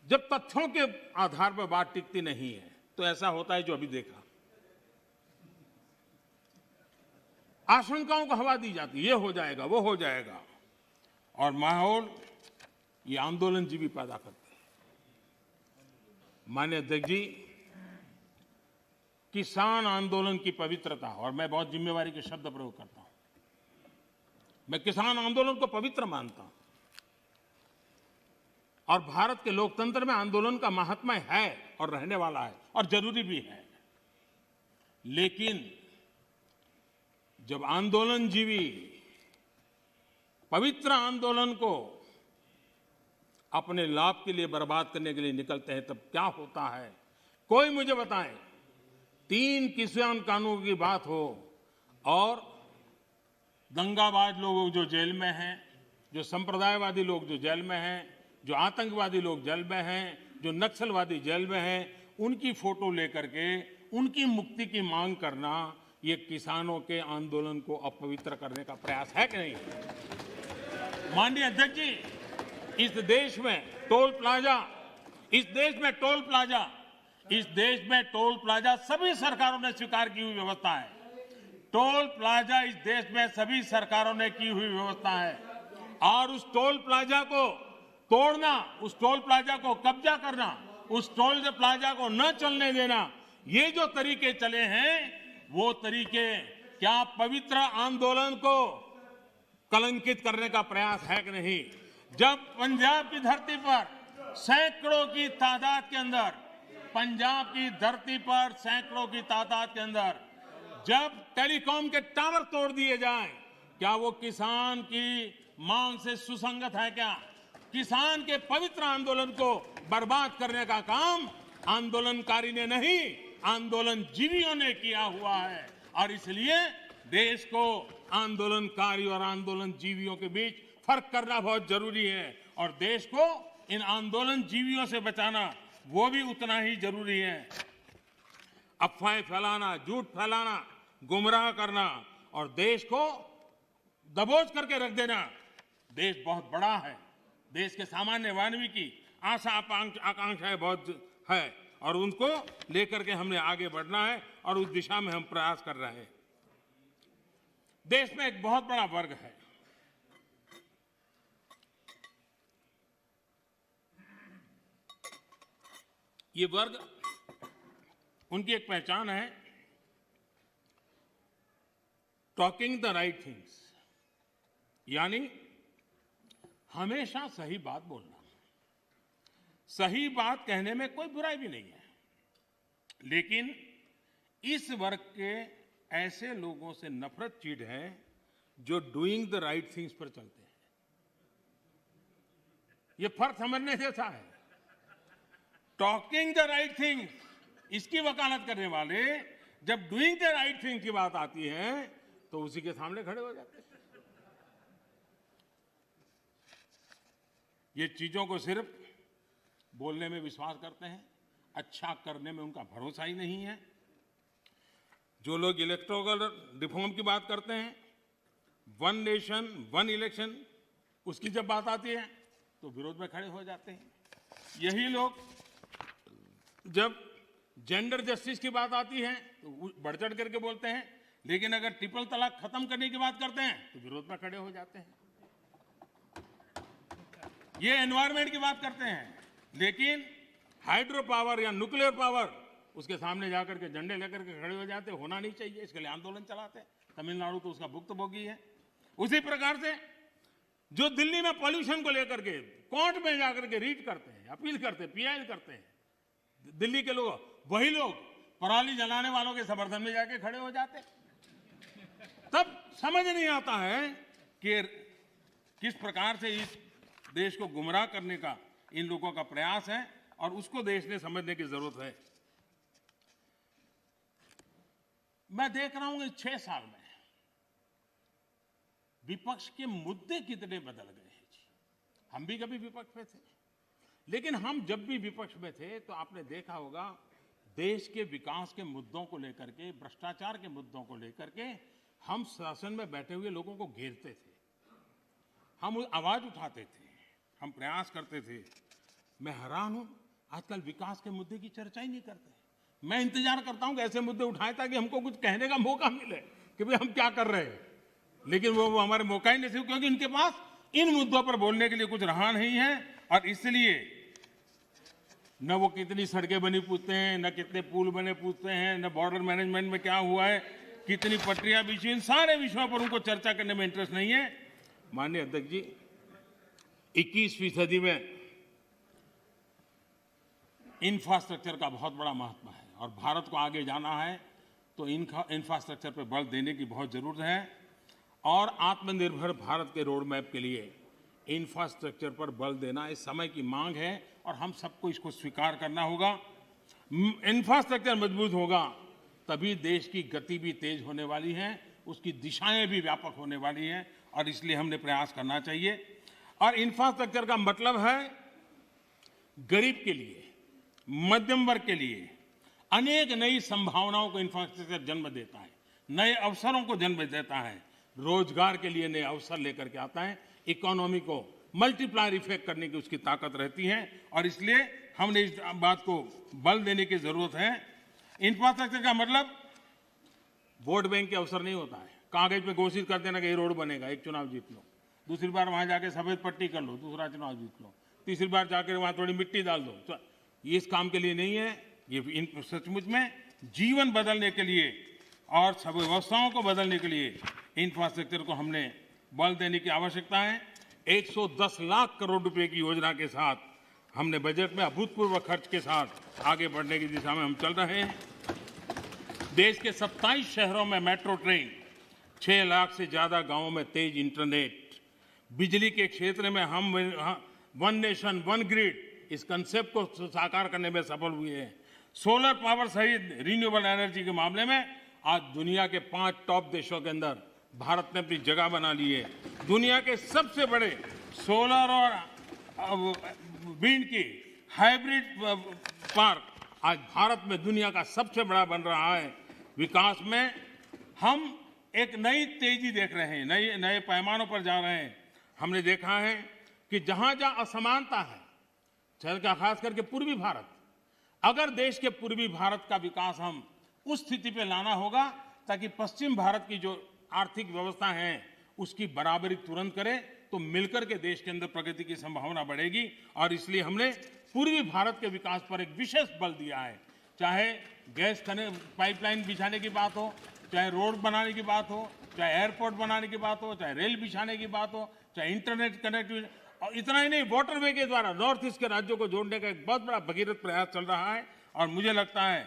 जब तथ्यों के आधार पर बात टिकती नहीं है तो ऐसा होता है जो अभी देखा, आशंकाओं को हवा दी जाती है, ये हो जाएगा, वो हो जाएगा, और माहौल ये आंदोलन जीवी पैदा करते हैं। माननीय अध्यक्ष जी, किसान आंदोलन की पवित्रता, और मैं बहुत जिम्मेवारी के शब्द प्रयोग करता हूं, मैं किसान आंदोलन को पवित्र मानता हूं और भारत के लोकतंत्र में आंदोलन का महात्म्य है और रहने वाला है और जरूरी भी है। लेकिन जब आंदोलन जीवी पवित्र आंदोलन को अपने लाभ के लिए बर्बाद करने के लिए निकलते हैं तब क्या होता है? कोई मुझे बताए, 3 किसान कानून की बात हो और दंगाबाज लोग जो जेल में हैं, जो संप्रदायवादी लोग जो जेल में हैं, जो आतंकवादी लोग जेल में हैं, जो नक्सलवादी जेल में हैं, उनकी फोटो लेकर के उनकी मुक्ति की मांग करना, ये किसानों के आंदोलन को अपवित्र करने का प्रयास है कि नहीं? माननीय अध्यक्ष जी, इस देश में टोल प्लाजा सभी सरकारों ने स्वीकार की हुई व्यवस्था है। टोल प्लाजा इस देश में सभी सरकारों ने की हुई व्यवस्था है और उस टोल प्लाजा को तोड़ना, उस टोल प्लाजा को कब्जा करना, उस टोल प्लाजा को न चलने देना, ये जो तरीके चले हैं वो तरीके क्या पवित्र आंदोलन को कलंकित करने का प्रयास है कि नहीं? जब पंजाब की धरती पर सैकड़ों की तादाद के अंदर, पंजाब की धरती पर सैकड़ों की तादाद के अंदर जब टेलीकॉम के टावर तोड़ दिए जाएं, क्या वो किसान की मांग से सुसंगत है? क्या किसान के पवित्र आंदोलन को बर्बाद करने का काम आंदोलनकारी ने नहीं, आंदोलन जीवियों ने किया हुआ है और इसलिए देश को आंदोलनकारी और आंदोलन जीवियों के बीच फर्क करना बहुत जरूरी है और देश को इन आंदोलन जीवियों से बचाना वो भी उतना ही जरूरी है। अफवाहें फैलाना, झूठ फैलाना, गुमराह करना और देश को दबोच करके रख देना, देश बहुत बड़ा है, देश के सामान्य मानव की आशा आकांक्षाएं बहुत है और उनको लेकर के हमने आगे बढ़ना है और उस दिशा में हम प्रयास कर रहे हैं। देश में एक बहुत बड़ा वर्ग है, ये वर्ग, उनकी एक पहचान है टॉकिंग द राइट थिंग्स, यानी हमेशा सही बात बोलना। सही बात कहने में कोई बुराई भी नहीं है, लेकिन इस वर्ग के ऐसे लोगों से नफरत चीड़ है जो डूइंग द राइट थिंग्स पर चलते हैं। ये फर्क समझने जैसा है। टॉकिंग द राइट थिंग्स, इसकी वकालत करने वाले जब डूइंग द राइट थिंग की बात आती है तो उसी के सामने खड़े हो जाते हैं। ये चीजों को सिर्फ बोलने में विश्वास करते हैं, अच्छा करने में उनका भरोसा ही नहीं है। जो लोग इलेक्टोरल रिफॉर्म की बात करते हैं, वन नेशन वन इलेक्शन, उसकी जब बात आती है तो विरोध में खड़े हो जाते हैं। यही लोग जब जेंडर जस्टिस की बात आती है तो बढ़ चढ़ करके बोलते हैं, लेकिन अगर ट्रिपल तलाक खत्म करने की बात करते हैं तो विरोध में खड़े हो जाते हैं। ये एनवायरमेंट की बात करते हैं, लेकिन हाइड्रो पावर या न्यूक्लियर पावर, उसके सामने जाकर के झंडे लेकर के खड़े हो जाते। होना नहीं चाहिए, इसके लिए आंदोलन चलाते। तमिलनाडु तो उसका भुक्तभोगी है। उसी प्रकार से जो दिल्ली में पॉल्यूशन को लेकर के कोर्ट में जाकर के रीट करते हैं, अपील करते हैं, पीआई करते हैं, दिल्ली के लोग, वही लोग पराली जलाने वालों के समर्थन में जाके खड़े हो जाते। तब समझ नहीं आता है कि किस प्रकार से इस देश को गुमराह करने का इन लोगों का प्रयास है और उसको देश ने समझने की जरूरत है। मैं देख रहा हूं कि 6 साल में विपक्ष के मुद्दे कितने बदल गए हैं जी। हम भी कभी विपक्ष में थे, लेकिन हम जब भी विपक्ष में थे तो आपने देखा होगा देश के विकास के मुद्दों को लेकर के, भ्रष्टाचार के मुद्दों को लेकर के हम शासन में बैठे हुए लोगों को घेरते थे, हम आवाज उठाते थे, हम प्रयास करते थे। मैं हैरान हूं, आजकल विकास के मुद्दे की चर्चा ही नहीं करते। मैं इंतजार करता हूं कि ऐसे मुद्दे उठाए ताकि हमको कुछ कहने का मौका मिले कि भाई हम क्या कर रहे हैं, लेकिन वो हमारे मौका ही नहीं थे, क्योंकि इनके पास इन मुद्दों पर बोलने के लिए कुछ रहा नहीं है। और इसलिए न वो कितनी सड़कें बनी पूछते हैं, न कितने पुल बने पूछते हैं, न बॉर्डर मैनेजमेंट में क्या हुआ है, कितनी पटरियां बिछी, इन सारे विषयों पर उनको चर्चा करने में इंटरेस्ट नहीं है। माननीय अध्यक्ष जी, 21वीं सदी में इंफ्रास्ट्रक्चर का बहुत बड़ा महत्व है और भारत को आगे जाना है तो इंफ्रास्ट्रक्चर पर बल देने की बहुत जरूरत है। और आत्मनिर्भर भारत के रोड मैप के लिए इंफ्रास्ट्रक्चर पर बल देना इस समय की मांग है और हम सबको इसको स्वीकार करना होगा। इंफ्रास्ट्रक्चर मजबूत होगा तभी देश की गति भी तेज होने वाली है, उसकी दिशाएं भी व्यापक होने वाली हैं और इसलिए हमने प्रयास करना चाहिए। और इंफ्रास्ट्रक्चर का मतलब है गरीब के लिए, मध्यम वर्ग के लिए अनेक नई संभावनाओं को इंफ्रास्ट्रक्चर जन्म देता है, नए अवसरों को जन्म देता है, रोजगार के लिए नए अवसर लेकर के आता है, इकोनॉमी को मल्टीप्लायर इफेक्ट करने की उसकी ताकत रहती है और इसलिए हमने इस बात को बल देने की जरूरत है। इंफ्रास्ट्रक्चर का मतलब वोट बैंक के अवसर नहीं होता है, कागज पे घोषित कर देना कि ये रोड बनेगा, एक चुनाव जीत लो, दूसरी बार वहां जाके सफेद पट्टी कर लो, दूसरा चुनाव जीत लो, तीसरी बार जाकर वहां थोड़ी मिट्टी डाल दो। तो ये इस काम के लिए नहीं है, ये सचमुच में जीवन बदलने के लिए और सब व्यवस्थाओं को बदलने के लिए इंफ्रास्ट्रक्चर को हमने बल देने की आवश्यकता है। 110 लाख करोड़ रुपए की योजना के साथ हमने बजट में अभूतपूर्व खर्च के साथ आगे बढ़ने की दिशा में हम चल रहे हैं। देश के 27 शहरों में मेट्रो ट्रेन, 6 लाख से ज्यादा गांवों में तेज इंटरनेट, बिजली के क्षेत्र में हम वन नेशन वन ग्रिड इस कंसेप्ट को साकार करने में सफल हुए हैं। सोलर पावर सहित रिन्यूएबल एनर्जी के मामले में आज दुनिया के 5 टॉप देशों के अंदर भारत ने अपनी जगह बना ली है। दुनिया के सबसे बड़े सोलर और विंड की हाइब्रिड पार्क आज भारत में दुनिया का सबसे बड़ा बन रहा है। विकास में हम एक नई तेजी देख रहे हैं, नए पैमानों पर जा रहे हैं। हमने देखा है कि जहां जहां असमानता है, खास करके पूर्वी भारत, अगर देश के पूर्वी भारत का विकास हम उस स्थिति पे लाना होगा ताकि पश्चिम भारत की जो आर्थिक व्यवस्था है उसकी बराबरी तुरंत करे, तो मिलकर के देश के अंदर प्रगति की संभावना बढ़ेगी। और इसलिए हमने पूर्वी भारत के विकास पर एक विशेष बल दिया है। चाहे गैस पाइपलाइन बिछाने की बात हो, चाहे रोड बनाने की बात हो, चाहे एयरपोर्ट बनाने की बात हो, चाहे रेल बिछाने की बात हो, चाहे इंटरनेट कनेक्टिविटी, और इतना ही नहीं, वाटरवे के द्वारा नॉर्थ ईस्ट के राज्यों को जोड़ने का एक बहुत बड़ा भगीरथ प्रयास चल रहा है। और मुझे लगता है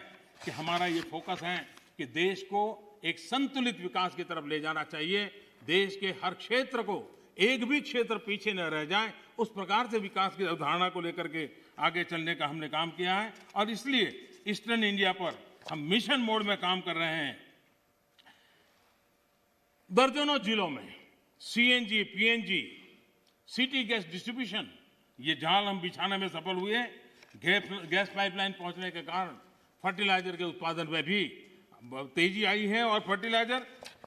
कि हमारा ये फोकस है कि देश को एक संतुलित विकास की तरफ ले जाना चाहिए। देश के हर क्षेत्र को, एक भी क्षेत्र पीछे न रह जाए, उस प्रकार से विकास की अवधारणा को लेकर के आगे चलने का हमने काम किया है। और इसलिए ईस्टर्न इंडिया पर हम मिशन मोड में काम कर रहे हैं। दर्जनों जिलों में CNG, PNG, city gas distribution, ये जाल हम बिछाने में सफल हुए। गैस पाइपलाइन पहुंचने के कारण फर्टिलाइजर के उत्पादन में भी तेजी आई है और फर्टिलाइजर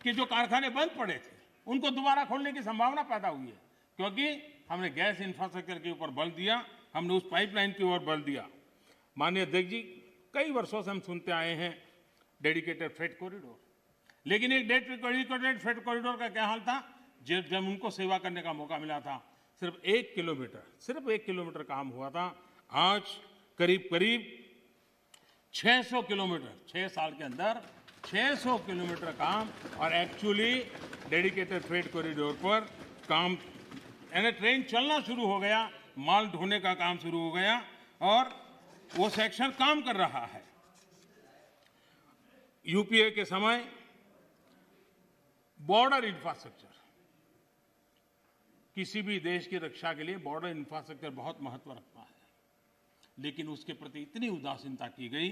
के जो कारखाने बंद पड़े थे उनको दोबारा खोलने की संभावना पैदा हुई है, क्योंकि हमने गैस इंफ्रास्ट्रक्चर के ऊपर बल दिया, हमने उस पाइपलाइन की ओर बल दिया। माननीय अध्यक्ष जी, कई वर्षों से हम सुनते आए हैं डेडिकेटेड फ्रेट कॉरिडोर, लेकिन एक डेडिकेटेड फ्रेट कॉरिडोर का क्या हाल था? जब उनको सेवा करने का मौका मिला था, सिर्फ 1 किलोमीटर काम हुआ था। आज करीब 600 किलोमीटर, 6 साल के अंदर 600 किलोमीटर काम, और एक्चुअली डेडिकेटेड फ्रेट कॉरिडोर पर काम, यानी ट्रेन चलना शुरू हो गया, माल ढोने का काम शुरू हो गया और वो सेक्शन काम कर रहा है। यूपीए के समय बॉर्डर इंफ्रास्ट्रक्चर, किसी भी देश की रक्षा के लिए बॉर्डर इंफ्रास्ट्रक्चर बहुत महत्व रखता है, लेकिन उसके प्रति इतनी उदासीनता की गई,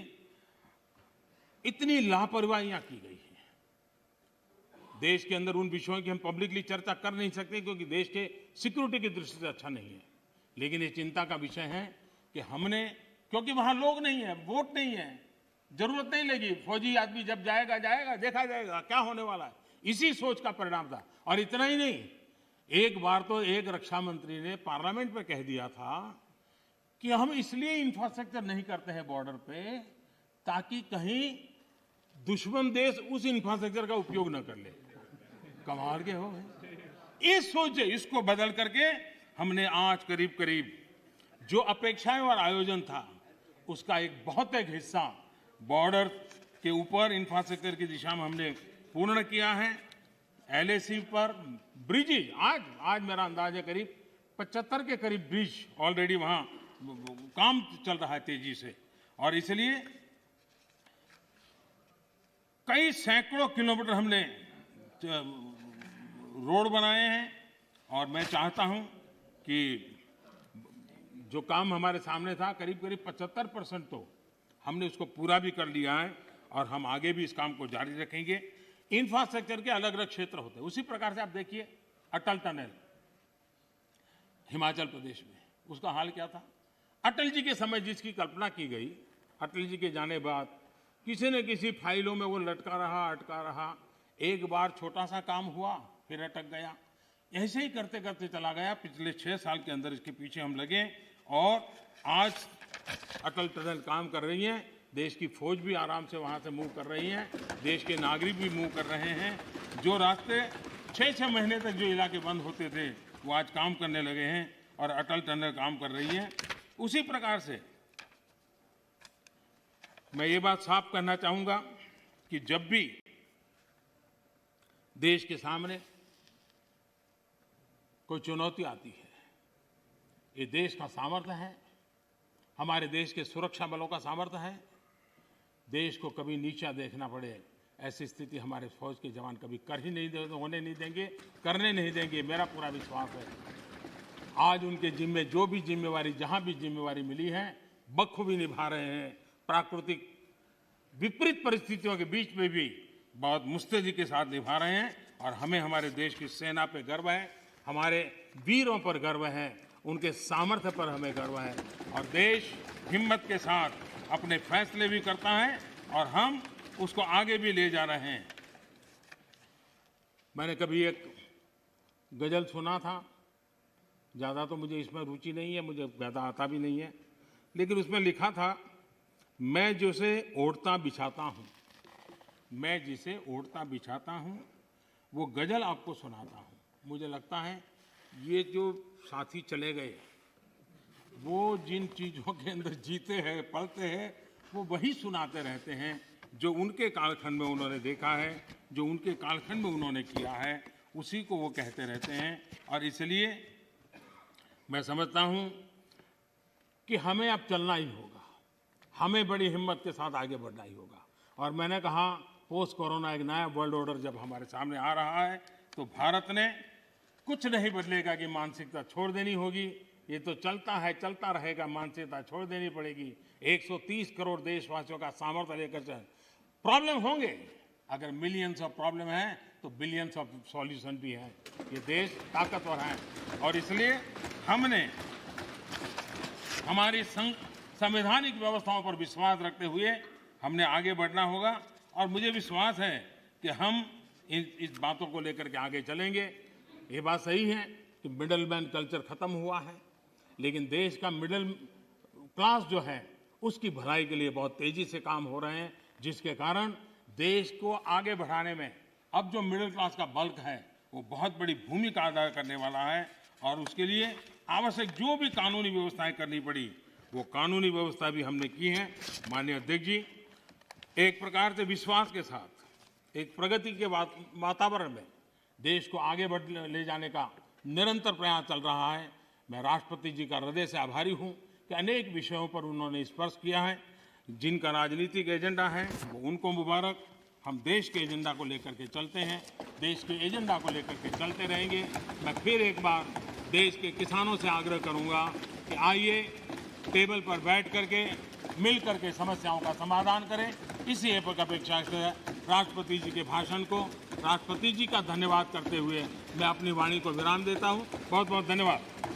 इतनी लापरवाहियां की गई है। देश के अंदर उन विषयों की हम पब्लिकली चर्चा कर नहीं सकते क्योंकि देश के सिक्योरिटी की दृष्टि से अच्छा नहीं है, लेकिन ये चिंता का विषय है कि हमने, क्योंकि वहां लोग नहीं है, वोट नहीं है, जरूरत नहीं लगी, फौजी आदमी जब जाएगा देखा जाएगा क्या होने वाला है, इसी सोच का परिणाम था। और इतना ही नहीं, एक बार तो एक रक्षा मंत्री ने पार्लियामेंट में कह दिया था कि हम इसलिए इंफ्रास्ट्रक्चर नहीं करते हैं बॉर्डर पे ताकि कहीं दुश्मन देश उस इंफ्रास्ट्रक्चर का उपयोग न कर ले। कमाल के हो गए। इस सोच, इसको बदल करके हमने आज करीब जो अपेक्षाएं और आयोजन था उसका एक हिस्सा बॉर्डर के ऊपर इंफ्रास्ट्रक्चर की दिशा में हमने पूर्ण किया है। एलएसी पर ब्रिजेज, आज मेरा अंदाज है करीब 75 के करीब ब्रिज ऑलरेडी वहां काम चल रहा है तेजी से, और इसलिए कई सैकड़ों किलोमीटर हमने रोड बनाए हैं। और मैं चाहता हूं कि जो काम हमारे सामने था करीब 75% तो हमने उसको पूरा भी कर लिया है और हम आगे भी इस काम को जारी रखेंगे। इंफ्रास्ट्रक्चर के अलग अलग क्षेत्र होते हैं, उसी प्रकार से आप देखिए अटल टनल हिमाचल प्रदेश में, उसका हाल क्या था? अटल जी के समय जिसकी कल्पना की गई, अटल जी के जाने बाद किसी न किसी फाइलों में वो अटका रहा। एक बार छोटा सा काम हुआ, फिर अटक गया, ऐसे ही करते करते चला गया। पिछले 6 साल के अंदर इसके पीछे हम लगे और आज अटल टनल काम कर रही है। देश की फौज भी आराम से वहां से मूव कर रही है, देश के नागरिक भी मूव कर रहे हैं। जो रास्ते 6 महीने तक जो इलाके बंद होते थे वो आज काम करने लगे हैं और अटल टनल काम कर रही है। उसी प्रकार से मैं ये बात साफ करना चाहूंगा कि जब भी देश के सामने कोई चुनौती आती है, ये देश का सामर्थ्य है, हमारे देश के सुरक्षा बलों का सामर्थ्य है। देश को कभी नीचा देखना पड़े ऐसी स्थिति हमारे फौज के जवान कभी होने नहीं देंगे, करने नहीं देंगे, मेरा पूरा विश्वास है। आज उनके जिम्मे जो भी जिम्मेवारी, जहां भी जिम्मेवारी मिली है, बखूबी निभा रहे हैं। प्राकृतिक विपरीत परिस्थितियों के बीच में भी बहुत मुस्तैदी के साथ निभा रहे हैं और हमें हमारे देश की सेना पे गर्व है, हमारे वीरों पर गर्व है, उनके सामर्थ्य पर हमें गर्व है और देश हिम्मत के साथ अपने फैसले भी करता है और हम उसको आगे भी ले जा रहे हैं। मैंने कभी एक गजल सुना था, ज़्यादा तो मुझे इसमें रुचि नहीं है, मुझे ज़्यादा आता भी नहीं है, लेकिन उसमें लिखा था, मैं जिसे ओढ़ता बिछाता हूँ, मैं जिसे ओढ़ता बिछाता हूँ, वो गजल आपको सुनाता हूँ। मुझे लगता है ये जो साथी चले गए, वो जिन चीज़ों के अंदर जीते हैं, पलते हैं, वो वही सुनाते रहते हैं जो उनके कालखंड में उन्होंने देखा है, जो उनके कालखंड में उन्होंने किया है, उसी को वो कहते रहते हैं। और इसलिए मैं समझता हूँ कि हमें अब चलना ही होगा, हमें बड़ी हिम्मत के साथ आगे बढ़ना ही होगा। और मैंने कहा पोस्ट कोरोना एक नया वर्ल्ड ऑर्डर जब हमारे सामने आ रहा है तो भारत ने कुछ नहीं बदलेगा कि मानसिकता छोड़ देनी होगी। ये तो चलता है, चलता रहेगा, मानसिकता छोड़ देनी पड़ेगी। 130 करोड़ देशवासियों का सामर्थ्य लेकर चल। प्रॉब्लम होंगे, अगर मिलियंस ऑफ प्रॉब्लम है तो बिलियंस ऑफ सॉल्यूशन भी है। ये देश ताकतवर है और इसलिए हमने हमारी संवैधानिक व्यवस्थाओं पर विश्वास रखते हुए हमने आगे बढ़ना होगा और मुझे विश्वास है कि हम इस बातों को लेकर के आगे चलेंगे। ये बात सही है कि मिडल मैन कल्चर खत्म हुआ है, लेकिन देश का मिडिल क्लास जो है उसकी भलाई के लिए बहुत तेजी से काम हो रहे हैं, जिसके कारण देश को आगे बढ़ाने में अब जो मिडिल क्लास का बल्क है वो बहुत बड़ी भूमिका अदा करने वाला है। और उसके लिए आवश्यक जो भी कानूनी व्यवस्थाएं करनी पड़ी वो कानूनी व्यवस्था भी हमने की है। माननीय अध्यक्ष जी, एक प्रकार से विश्वास के साथ एक प्रगति के वातावरण में देश को आगे बढ़ ले जाने का निरंतर प्रयास चल रहा है। मैं राष्ट्रपति जी का हृदय से आभारी हूं कि अनेक विषयों पर उन्होंने स्पर्श किया है। जिनका राजनीतिक एजेंडा है वो उनको मुबारक। हम देश के एजेंडा को लेकर के चलते हैं, देश के एजेंडा को लेकर के चलते रहेंगे। मैं फिर एक बार देश के किसानों से आग्रह करूंगा कि आइए टेबल पर बैठ करके मिल करके समस्याओं का समाधान करें। इसी अपेक्षा से राष्ट्रपति जी के भाषण को राष्ट्रपति जी का धन्यवाद करते हुए मैं अपनी वाणी को विराम देता हूं। बहुत बहुत धन्यवाद।